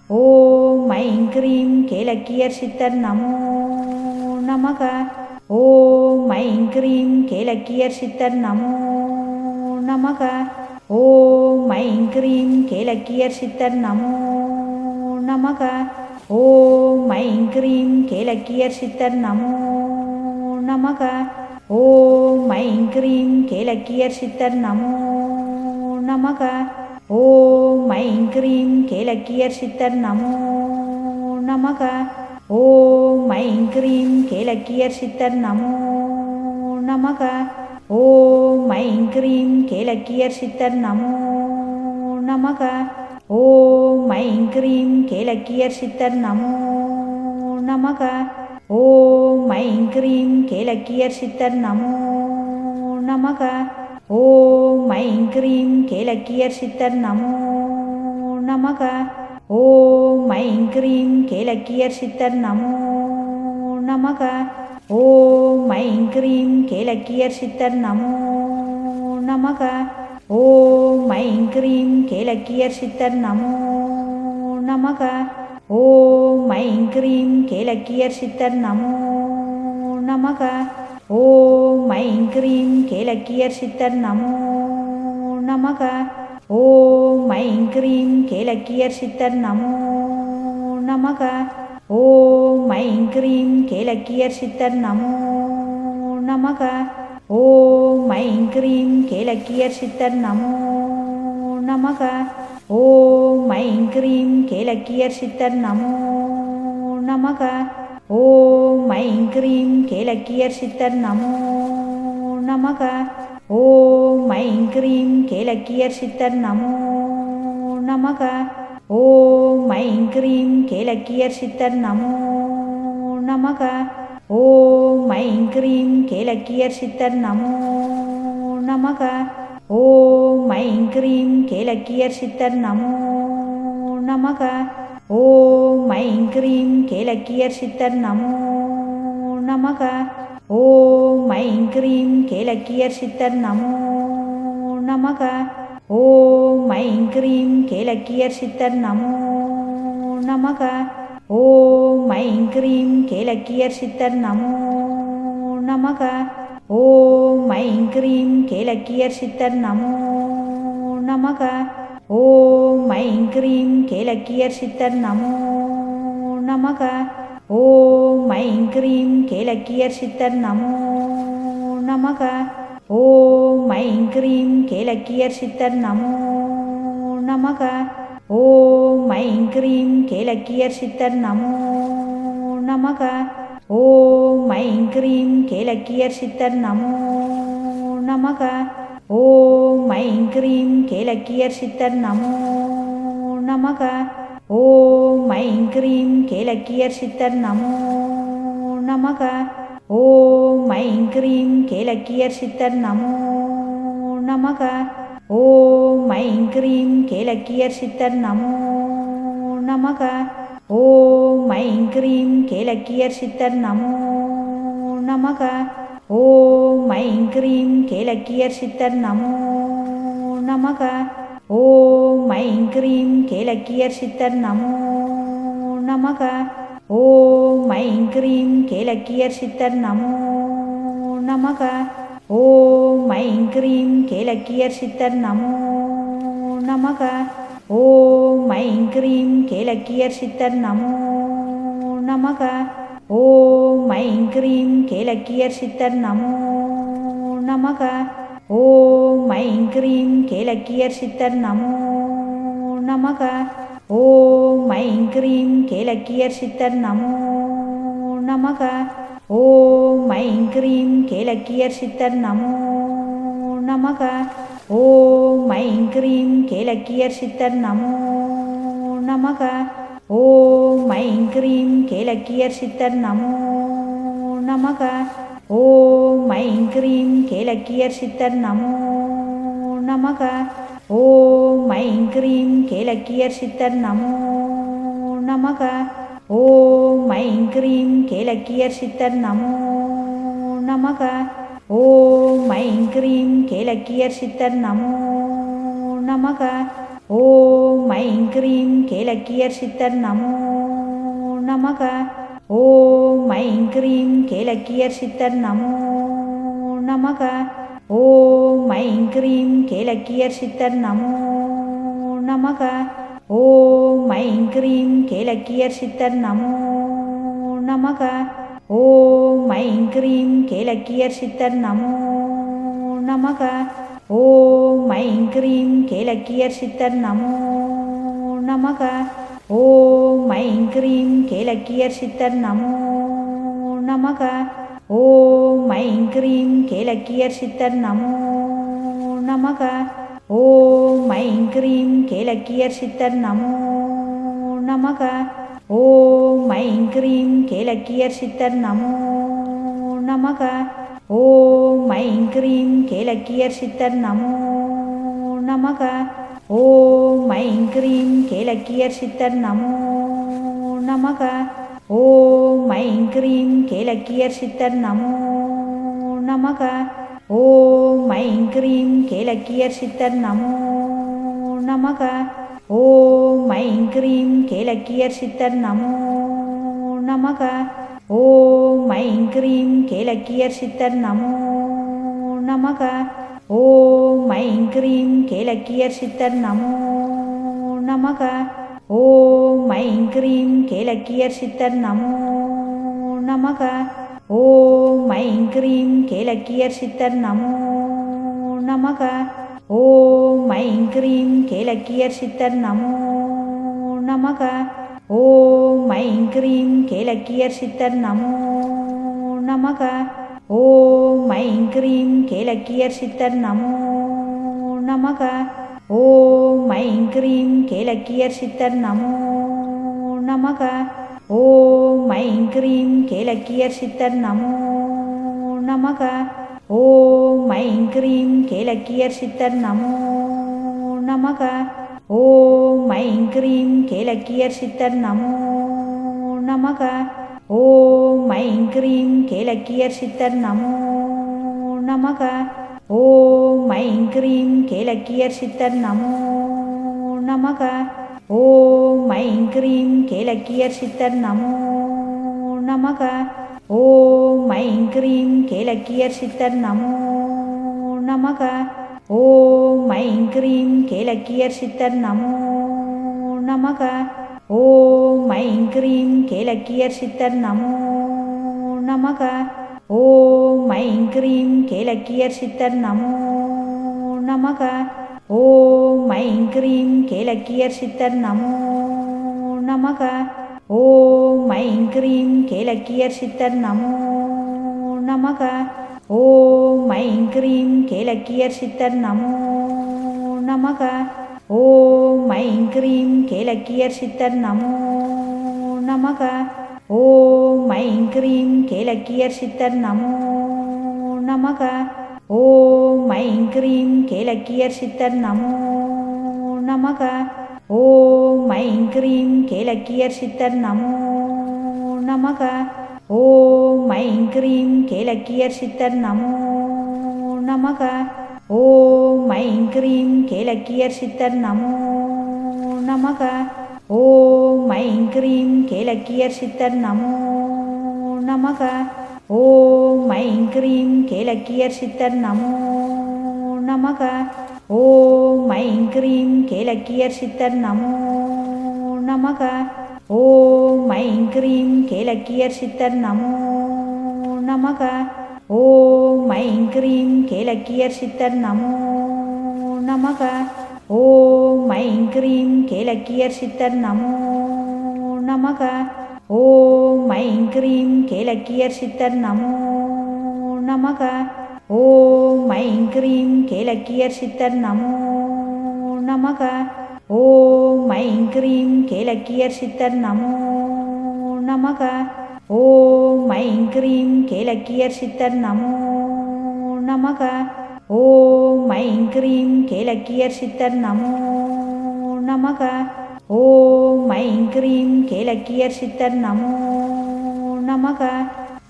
ஓம் ஐம் க்ரீம் கேலக்கியர் சித்தர் நமோ நமக. ஓம் ஐம் க்ரீம் கேலக்கியர் சித்தர் நமோ நமக. ஓம் ஐம் க்ரீம் கேலக்கியர் சித்தர் நமோ நமக. ஓம் ஐம் க்ரீம் கேலக்கியர் சித்தர் நமோ நமக. ஓம் ஐம் க்ரீம் கேலக்கியர் சித்தர் நமோ நமக. ஓம் ஐம் க்ரீம் கேலக்கியர் சித்தர் நமோ நமக. ஓம் ஐம் க்ரீம் கேலக்கியர் சித்தர் நமோ நமக. ஓம் ஐம் க்ரீம் கேலக்கியர் சித்தர் நமோ நமக. ஓம் ஐம் க்ரீம் கேலக்கியர் சித்தர் நமோ நமக. ஓம் ஐம் க்ரீம் கேலக்கியர் சித்தர் நமோ நமக. ஓம் ஐம் க்ரீம் கேலக்கியர் சித்தர் நமோ நமக. ஓம் ஐம் க்ரீம் கேலக்கியர் சித்தர் நமோ நமக. ஓம் ஐம் க்ரீம் கேலக்கியர் சித்தர் நமோ நமக. ஓம் ஐம் க்ரீம் கேலக்கியர் சித்தர் நமோ நமக. ஓம் ஐம் க்ரீம் கேலக்கியர் சித்தர் நமோ நமக. ஓம் ஐம் க்ரீம் கேலக்கியர் சித்தர் நமோ நமக. ஓம் ஐம் க்ரீம் கேலக்கியர் சித்தர் நமோ நமக. ஓம் ஐம் க்ரீம் கேலக்கியர் சித்தர் நமோ நமக. ஓம் ஐம் க்ரீம் கேலக்கியர் சித்தர் நமோ நமக. ஓம் ஐம் க்ரீம் கேலக்கியர் சித்தர் நமோ நமக. ஓம் ஐம் க்ரீம் கேலக்கியர் சித்தர் நமோ நமக. ஓம் ஐம் க்ரீம் கேலக்கியர் சித்தர் நமோ நமக. ஓம் ஐம் க்ரீம் கேலக்கியர் சித்தர் நமோ நமக. ஓம் ஐம் க்ரீம் கேலக்கியர் சித்தர் நமோ நமக. ஓம் ஐம் க்ரீம் கேலக்கியர் சித்தர் நமோ நமக. ஓம் ஐம் க்ரீம் கேலக்கியர் சித்தர் நமோ நமக. ஓம் ஐம் க்ரீம் கேலக்கியர் சித்தர் நமோ நமக. ஓம் ஐம் க்ரீம் கேலக்கியர் சித்தர் நமோ நமக. ஓம் ஐம் க்ரீம் கேலக்கியர் சித்தர் நமோ நமக. ஓம் ஐம் க்ரீம் கேலக்கியர் சித்தர் நமோ நமக. ஓம் ஐம் க்ரீம் கேலக்கியர் சித்தர் நமோ நமக. ஓம் ஐம் க்ரீம் கேலக்கியர் சித்தர் நமோ நமக. ஓம் ஐம் க்ரீம் கேலக்கியர் சித்தர் நமோ நமக. ஓம் ஐம் க்ரீம் கேலக்கியர் சித்தர் நமோ நமக. ஓம் ஐம் க்ரீம் கேலக்கியர் சித்தர் நமோ நமக. ஓம் ஐம் க்ரீம் கேலக்கியர் சித்தர் நமோ நமக. ஓம் ஐம் க்ரீம் கேலக்கியர் சித்தர் நமோ நமக. ஓம் ஐம் க்ரீம் கேலக்கியர் சித்தர் நமோ நமக. ஓம் ஐம் க்ரீம் கேலக்கியர் சித்தர் நமோ நமக. ஓம் ஐம் க்ரீம் கேலக்கியர் சித்தர் நமோ நமக. ஓம் ஐம் க்ரீம் கேலக்கியர் சித்தர் நமோ நமக. ஓம் ஐம் க்ரீம் கேலக்கியர் சித்தர் நமோ நமக. ஓம் ஐம் க்ரீம் கேலக்கியர் சித்தர் நமோ நமக. ஓம் ஐம் க்ரீம் கேலக்கியர் சித்தர் நமோ நமக. ஓம் ஐம் க்ரீம் கேலக்கியர் சித்தர் நமோ நமக. ஓம் ஐம் க்ரீம் கேலக்கியர் சித்தர் நமோ நமக. ஓம் ஐம் க்ரீம் கேலக்கியர் சித்தர் நமோ நமக. ஓம் ஐம் க்ரீம் கேலக்கியர் சித்தர் நமோ நமக. ஓம் ஐம் க்ரீம் கேலக்கியர் சித்தர் நமோ நமக. ஓம் ஐம் க்ரீம் கேலக்கியர் சித்தர் நமோ நமக. ஓம் ஐம் க்ரீம் கேலக்கியர் சித்தர் நமோ நமக. ஓம் ஐம் க்ரீம் கேலக்கியர் சித்தர் நமோ நமக. ஓம் ஐம் க்ரீம் கேலக்கியர் சித்தர் நமோ நமக. ஓம் ஐம் க்ரீம் கேலக்கியர் சித்தர் நமோ நமக. ஓம் ஐம் க்ரீம் கேலக்கியர் சித்தர் நமோ நமக. ஓம் ஐம் க்ரீம் கேலக்கியர் சித்தர் நமோ நமக. ஓம் ஐம் க்ரீம் கேலக்கியர் சித்தர் நமோ நமக. ஓம் ஐம் க்ரீம் கேலக்கியர் சித்தர் நமோ நமக. ஓம் ஐம் க்ரீம் கேலக்கியர் சித்தர் நமோ நமக. ஓம் ஐம் க்ரீம் கேலக்கியர் சித்தர் நமோ நமக. ஓம் ஐம் க்ரீம் கேலக்கியர் சித்தர் நமோ நமக. ஓம் ஐம் க்ரீம் கேலக்கியர் சித்தர் நமோ நமக. ஓம் ஐம் க்ரீம் கேலக்கியர் சித்தர் நமோ நமக. ஓம் ஐம் க்ரீம் கேலக்கியர் சித்தர் நமோ நமக. ஓம் ஐம் க்ரீம் கேலக்கியர் சித்தர் நமோ நமக. ஓம் ஐம் க்ரீம் கேலக்கியர் சித்தர் நமோ நமக. ஓம் ஐம் க்ரீம் கேலக்கியர் சித்தர் நமோ நமக. ஓம் ஐம் க்ரீம் கேலக்கியர் சித்தர் நமோ நமக. ஓம் ஐம் க்ரீம் கேலக்கியர் சித்தர் நமோ நமக. ஓம் ஐம் க்ரீம் கேலக்கியர் சித்தர் நமோ நமக. ஓம் ஐம் க்ரீம் கேலக்கியர் சித்தர் நமோ நமக. ஓம் ஐம் க்ரீம் கேலக்கியர் சித்தர் நமோ நமக. ஓம் ஐம் க்ரீம் கேலக்கியர் சித்தர் நமோ நமக. ஓம் ஐம் க்ரீம் கேலக்கியர் சித்தர் நமோ நமக. ஓம் ஐம் க்ரீம் கேலக்கியர் சித்தர் நமோ நமக. ஓம் ஐம் க்ரீம் கேலக்கியர் சித்தர் நமோ நமக. ஓம் ஐம் க்ரீம் கேலக்கியர் சித்தர் நமோ நமக. ஓம் ஐம் க்ரீம் கேலக்கியர் சித்தர் நமோ நமக. ஓம் ஐம் க்ரீம் கேலக்கியர் சித்தர் நமோ நமக. ஓம் ஐம் க்ரீம் கேலக்கியர் சித்தர் நமோ நமக. ஓம் ஐம் க்ரீம் கேலக்கியர் சித்தர் நமோ நமக. ஓம் ஐம் க்ரீம் கேலக்கியர் சித்தர் நமோ நமக. ஓம் ஐம் க்ரீம் கேலக்கியர் சித்தர் நமோ நமக. ஓம் ஐம் க்ரீம் கேலக்கியர் சித்தர் நமோ நமக. ஓம் ஐம் க்ரீம் கேலக்கியர் சித்தர் நமோ நமக. ஓம் ஐம் க்ரீம் கேலக்கியர் சித்தர் நமோ நமக. ஓம் ஐம் க்ரீம் கேலக்கியர் சித்தர் நமோ நமக. ஓம் ஐம் க்ரீம் கேலக்கியர் சித்தர் நமோ நமக. ஓம் ஐம் க்ரீம் கேலக்கியர் சித்தர் நமோ நமக. ஓம் ஐம் க்ரீம் கேலக்கியர் சித்தர் நமோ நமக. ஓம் ஐம் க்ரீம் கேலக்கியர் சித்தர் நமோ நமக. ஓம் ஐம் க்ரீம் கேலக்கியர் சித்தர் நமோ நமக. ஓம் ஐம் க்ரீம் கேலக்கியர் சித்தர் நமோ நமக. ஓம் ஐம் க்ரீம் கேலக்கியர் சித்தர் நமோ நமக. ஓம் ஐம் க்ரீம் கேலக்கியர் சித்தர் நமோ நமக. ஓம் ஐம் க்ரீம் கேலக்கியர் சித்தர் நமோ நமக. ஓம் ஐம் க்ரீம் கேலக்கியர் சித்தர் நமோ நமக. ஓம் ஐம் க்ரீம் கேலக்கியர் சித்தர் நமோ நமக. ஓம் ஐம் க்ரீம் கேலக்கியர் சித்தர் நமோ நமக. ஓம் ஐம் க்ரீம் கேலக்கியர் சித்தர் நமோ நமக. ஓம் ஐம் க்ரீம் கேலக்கியர் சித்தர் நமோ நமக. ஓம் ஐம் க்ரீம் கேலக்கியர் சித்தர் நமோ நமக. ஓம் ஐம் க்ரீம் கேலக்கியர் சித்தர் நமோ நமக. ஓம் ஐம் க்ரீம் கேலக்கியர் சித்தர் நமோ நமக. ஓம் ஐம் க்ரீம் கேலக்கியர் சித்தர் நமோ நமக. ஓம் ஐம் க்ரீம் கேலக்கியர் சித்தர் நமோ நமக. ஓம் ஐம் க்ரீம் கேலக்கியர் சித்தர் நமோ நமக. ஓம் ஐம் க்ரீம் கேலக்கியர் சித்தர் நமோ நமக. ஓம் ஐம் க்ரீம் கேலக்கியர் சித்தர் நமோ நமக.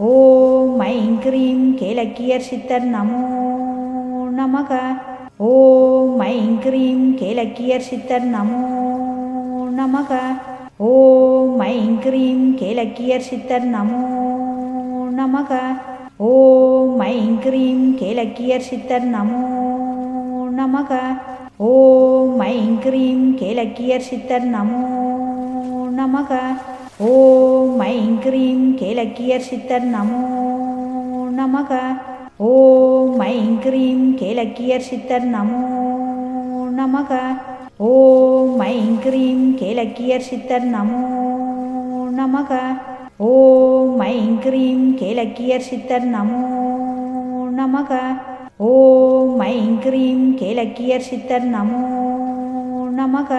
ஓம் ஐம் க்ரீம் கேலக்கியர் சித்தர் நமோ நமக. ஓம் ஐம் க்ரீம் கேலக்கியர் சித்தர் நமோ நமக. ஓம் ஐம் க்ரீம் கேலக்கியர் சித்தர் நமோ நமக. ஓம் ஐம் க்ரீம் கேலக்கியர் சித்தர் நமோ நமக. ஓம் ஐம் க்ரீம் கேலக்கியர் சித்தர் நமோ நமக. ஓம் ஐம் க்ரீம் கேலக்கியர் சித்தர் நமோ நமக. ஓம் ஐம் க்ரீம் கேலக்கியர் சித்தர் நமோ நமக. ஓம் ஐம் க்ரீம் கேலக்கியர் சித்தர் நமோ நமக. ஓம் ஐம் க்ரீம் கேலக்கியர் சித்தர் நமோ நமக. ஓம் ஐம் க்ரீம் கேலக்கியர் சித்தர் நமோ நமக.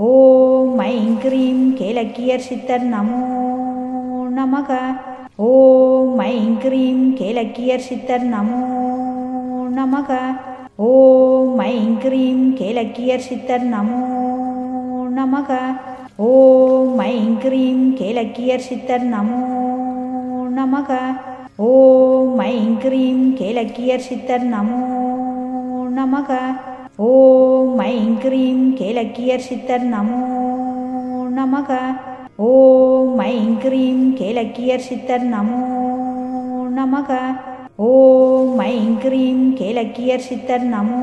ஓம் ஐம் க்ரீம் கேலக்கியர் சித்தர் நமோ நமக. ஓம் ஐம் க்ரீம் கேலக்கியர் சித்தர் நமோ நமக. ஓம் ஐம் க்ரீம் கேலக்கியர் சித்தர் நமோ நமக. ஓம் ஐம் க்ரீம் கேலக்கியர் சித்தர் நமோ நமக. ஓம் ஐம் க்ரீம் கேலக்கியர் சித்தர் நமோ நமக. ஓம் ஐம் க்ரீம் கேலக்கியர் சித்தர் நமோ நமக. ஓம் ஐம் க்ரீம் கேலக்கியர் சித்தர் நமோ நமக. ஓம் ஐம் க்ரீம் கேலக்கியர் சித்தர் நமோ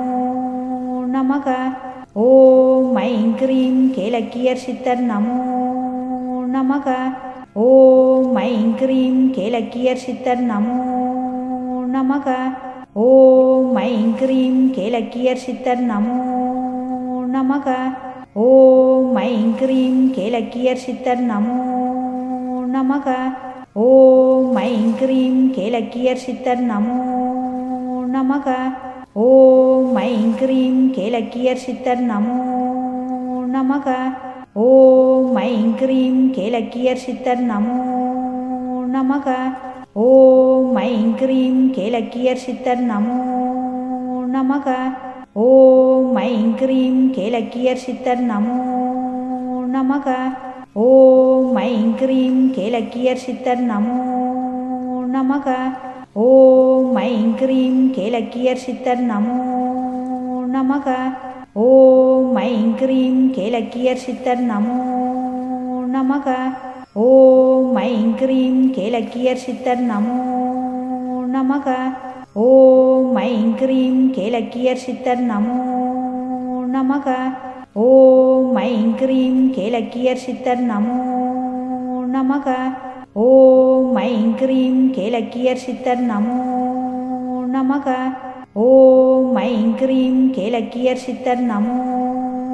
நமக. ஓம் ஐம் க்ரீம் கேலக்கியர் சித்தர் நமோ நமக. ஓம் ஐம் க்ரீம் கேலக்கியர் சித்தர் நமோ நமக. ஓம் ஐம் க்ரீம் கேலக்கியர் சித்தர் நமோ நமக. ஓம் ஐம் க்ரீம் கேலக்கியர் சித்தர் நமோ நமக. ஓம் ஐம் க்ரீம் கேலக்கியர் சித்தர் நமோ நமக. ஓம் ஐம் க்ரீம் கேலக்கியர் சித்தர் நமோ நமக. ஓம் ஐம் க்ரீம் கேலக்கியர் சித்தர் நமோ நமக. ஓம் ஐம் க்ரீம் கேலக்கியர் சித்தர் நமோ நமக. ஓம் ஐம் க்ரீம் கேலக்கியர் சித்தர் நமோ நமக. ஓம் ஐம் க்ரீம் கேலக்கியர் சித்தர் நமோ நமக. ஓம் ஐம் க்ரீம் கேலக்கியர் சித்தர் நமோ நமக. ஓம் ஐம் க்ரீம் கேலக்கியர் சித்தர் நமோ நமக. ஓம் ஐம் க்ரீம் கேலக்கியர் சித்தர் நமோ நமக. ஓம் ஐம் க்ரீம் கேலக்கியர் சித்தர் நமோ நமக. ஓம் ஐம் க்ரீம் கேலக்கியர் சித்தர் நமோ நமக. ஓம் ஐம் க்ரீம் கேலக்கியர் சித்தர் நமோ நமக. ஓம் ஐம் க்ரீம் கேலக்கியர் சித்தர் நமோ நமக.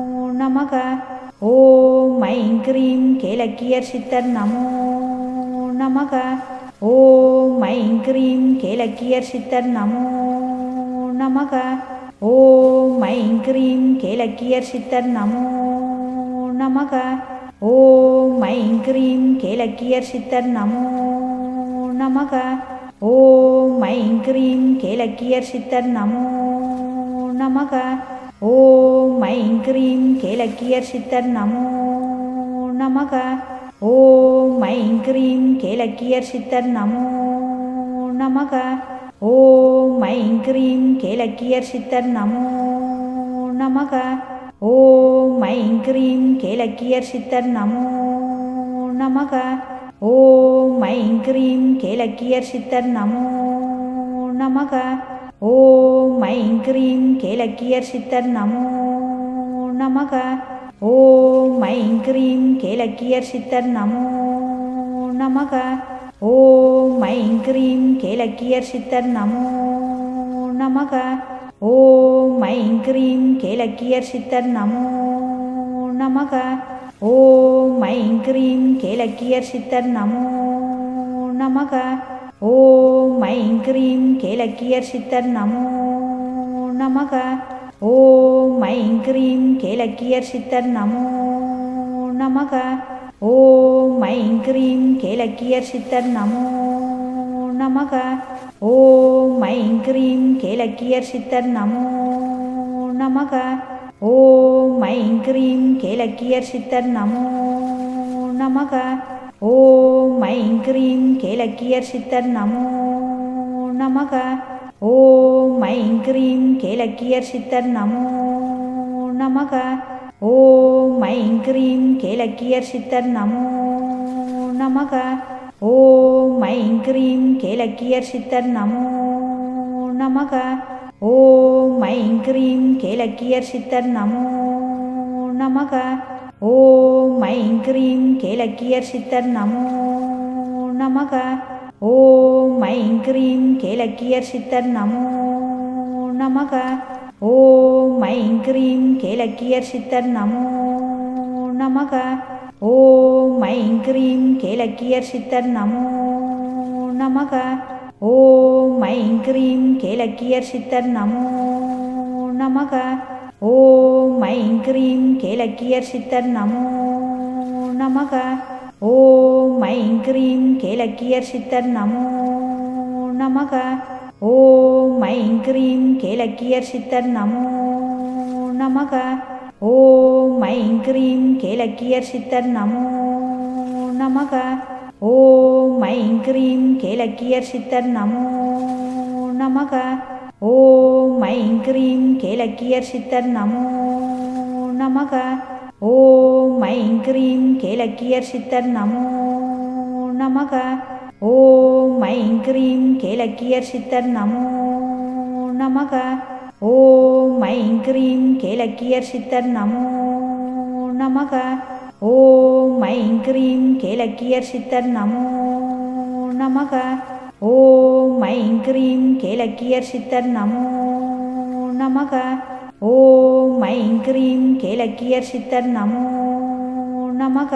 ஓம் ஐம் க்ரீம் கேலக்கியர் சித்தர் நமோ நமக. ஓம் ஐம் க்ரீம் கேலக்கியர் சித்தர் நமோ நமக. ஓம் ஐம் க்ரீம் கேலக்கியர் சித்தர் நமோ நமக. ஓம் ஐம் க்ரீம் கேலக்கியர் சித்தர் நமோ நமக. ஓம் ஐம் க்ரீம் கேலக்கியர் சித்தர் நமோ நமக. ஓம் ஐம் க்ரீம் கேலக்கியர் சித்தர் நமோ நமக. ஓம் ஐம் க்ரீம் கேலக்கியர் சித்தர் நமோ நமக. ஓம் ஐம் க்ரீம் கேலக்கியர் சித்தர் நமோ நமக. ஓம் ஐம் க்ரீம் கேலக்கியர் சித்தர் நமோ நமக. ஓம் ஐம் க்ரீம் கேலக்கியர் சித்தர் நமோ நமக. ஓம் ஐம் க்ரீம் கேலக்கியர் சித்தர் நமோ நமக. ஓம் ஐம் க்ரீம் கேலக்கியர் சித்தர் நமோ நமக. ஓம் ஐம் க்ரீம் கேலக்கியர் சித்தர் நமோ நமக. ஓம் ஐம் க்ரீம் கேலக்கியர் சித்தர் நமோ நமக. ஓம் ஐம் க்ரீம் கேலக்கியர் சித்தர் நமோ நமக. ஓம் ஐம் க்ரீம் கேலக்கியர் சித்தர் நமோ நமக. ஓம் ஐம் க்ரீம் கேலக்கியர் சித்தர் நமோ நமக. ஓம் ஐம் க்ரீம் கேலக்கியர் சித்தர் நமோ நமக. ஓம் ஐம் க்ரீம் கேலக்கியர் சித்தர் நமோ நமக. ஓம் ஐம் க்ரீம் கேலக்கியர் சித்தர் நமோ நமக. ஓம் ஐம் க்ரீம் கேலக்கியர் சித்தர் நமோ நமக. ஓம் ஐம் க்ரீம் கேலக்கியர் சித்தர் நமோ நமக. ஓம் ஐம் க்ரீம் கேலக்கியர் சித்தர் நமோ நமக. ஓம் ஐம் க்ரீம் கேலக்கியர் சித்தர் நமோ நமக. ஓம் ஐம் க்ரீம் கேலக்கியர் சித்தர் நமோ நமக. ஓம் ஐம் க்ரீம் கேலக்கியர் சித்தர் நமோ நமக. ஓம் ஐம் க்ரீம் கேலக்கியர் சித்தர் நமோ நமக. ஓம் ஐம் க்ரீம் கேலக்கியர் சித்தர் நமோ நமக. ஓம் ஐம் க்ரீம் கேலக்கியர் சித்தர் நமோ நமக. ஓம் ஐம் க்ரீம் கேலக்கியர் சித்தர் நமோ நமக. ஓம் ஐம் க்ரீம் கேலக்கியர் சித்தர் நமோ நமக. ஓம் ஐம் க்ரீம் கேலக்கியர் சித்தர் நமோ நமக. ஓம் ஐம் க்ரீம் கேலக்கியர் சித்தர் நமோ நமக. ஓம் ஐம் க்ரீம் கேலக்கியர் சித்தர் நமோ நமக. ஓம் ஐம் க்ரீம் கேலக்கியர் சித்தர் நமோ நமக. ஓம் ஐம் க்ரீம் கேலக்கியர் சித்தர் நமோ நமக. ஓம் ஐம் க்ரீம் கேலக்கியர் சித்தர் நமோ நமக. ஓம் ஐம் க்ரீம் கேலக்கியர் சித்தர் நமோ நமக. ஓம் ஐம் க்ரீம் கேலக்கியர் சித்தர் நமோ நமக. ஓம் ஐம் க்ரீம் கேலக்கியர் சித்தர் நமோ நமக. ஓம் ஐம் க்ரீம் கேலக்கியர் சித்தர் நமோ நமக. ஓம் ஐம் க்ரீம் கேலக்கியர் சித்தர் நமோ நமக.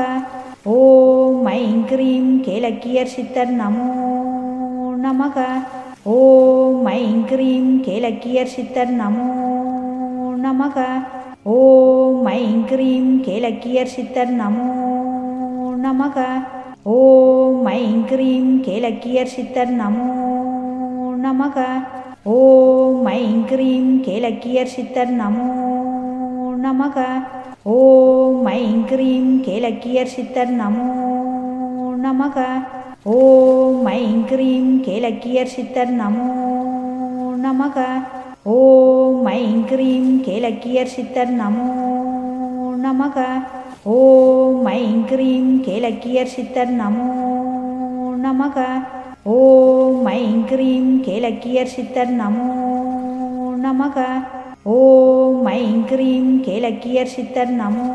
ஓம் ஐம் க்ரீம் கேலக்கியர் சித்தர் நமோ நமக. ஓம் ஐம் க்ரீம் கேலக்கியர் சித்தர் நமோ நமக. ஓம் ஐம் க்ரீம் கேலக்கியர் சித்தர் நமோ நமக. ஓம் ஐம் க்ரீம் கேலக்கியர் சித்தர் நமோ நமக. ஓம் ஐம் க்ரீம் கேலக்கியர் சித்தர் நமோ நமக. ஓம் ஐம் க்ரீம் கேலக்கியர் சித்தர் நமோ நமக. ஓம் ஐம் க்ரீம் கேலக்கியர் சித்தர் நமோ நமக. ஓம் ஐம் க்ரீம் கேலக்கியர் சித்தர் நமோ நமக. ஓம் ஐம் க்ரீம் கேலக்கியர் சித்தர் நமோ நமக. ஓம் ஐம் க்ரீம் கேலக்கியர் சித்தர் நமோ நமக. ஓம் ஐம் க்ரீம் கேலக்கியர் சித்தர் நமோ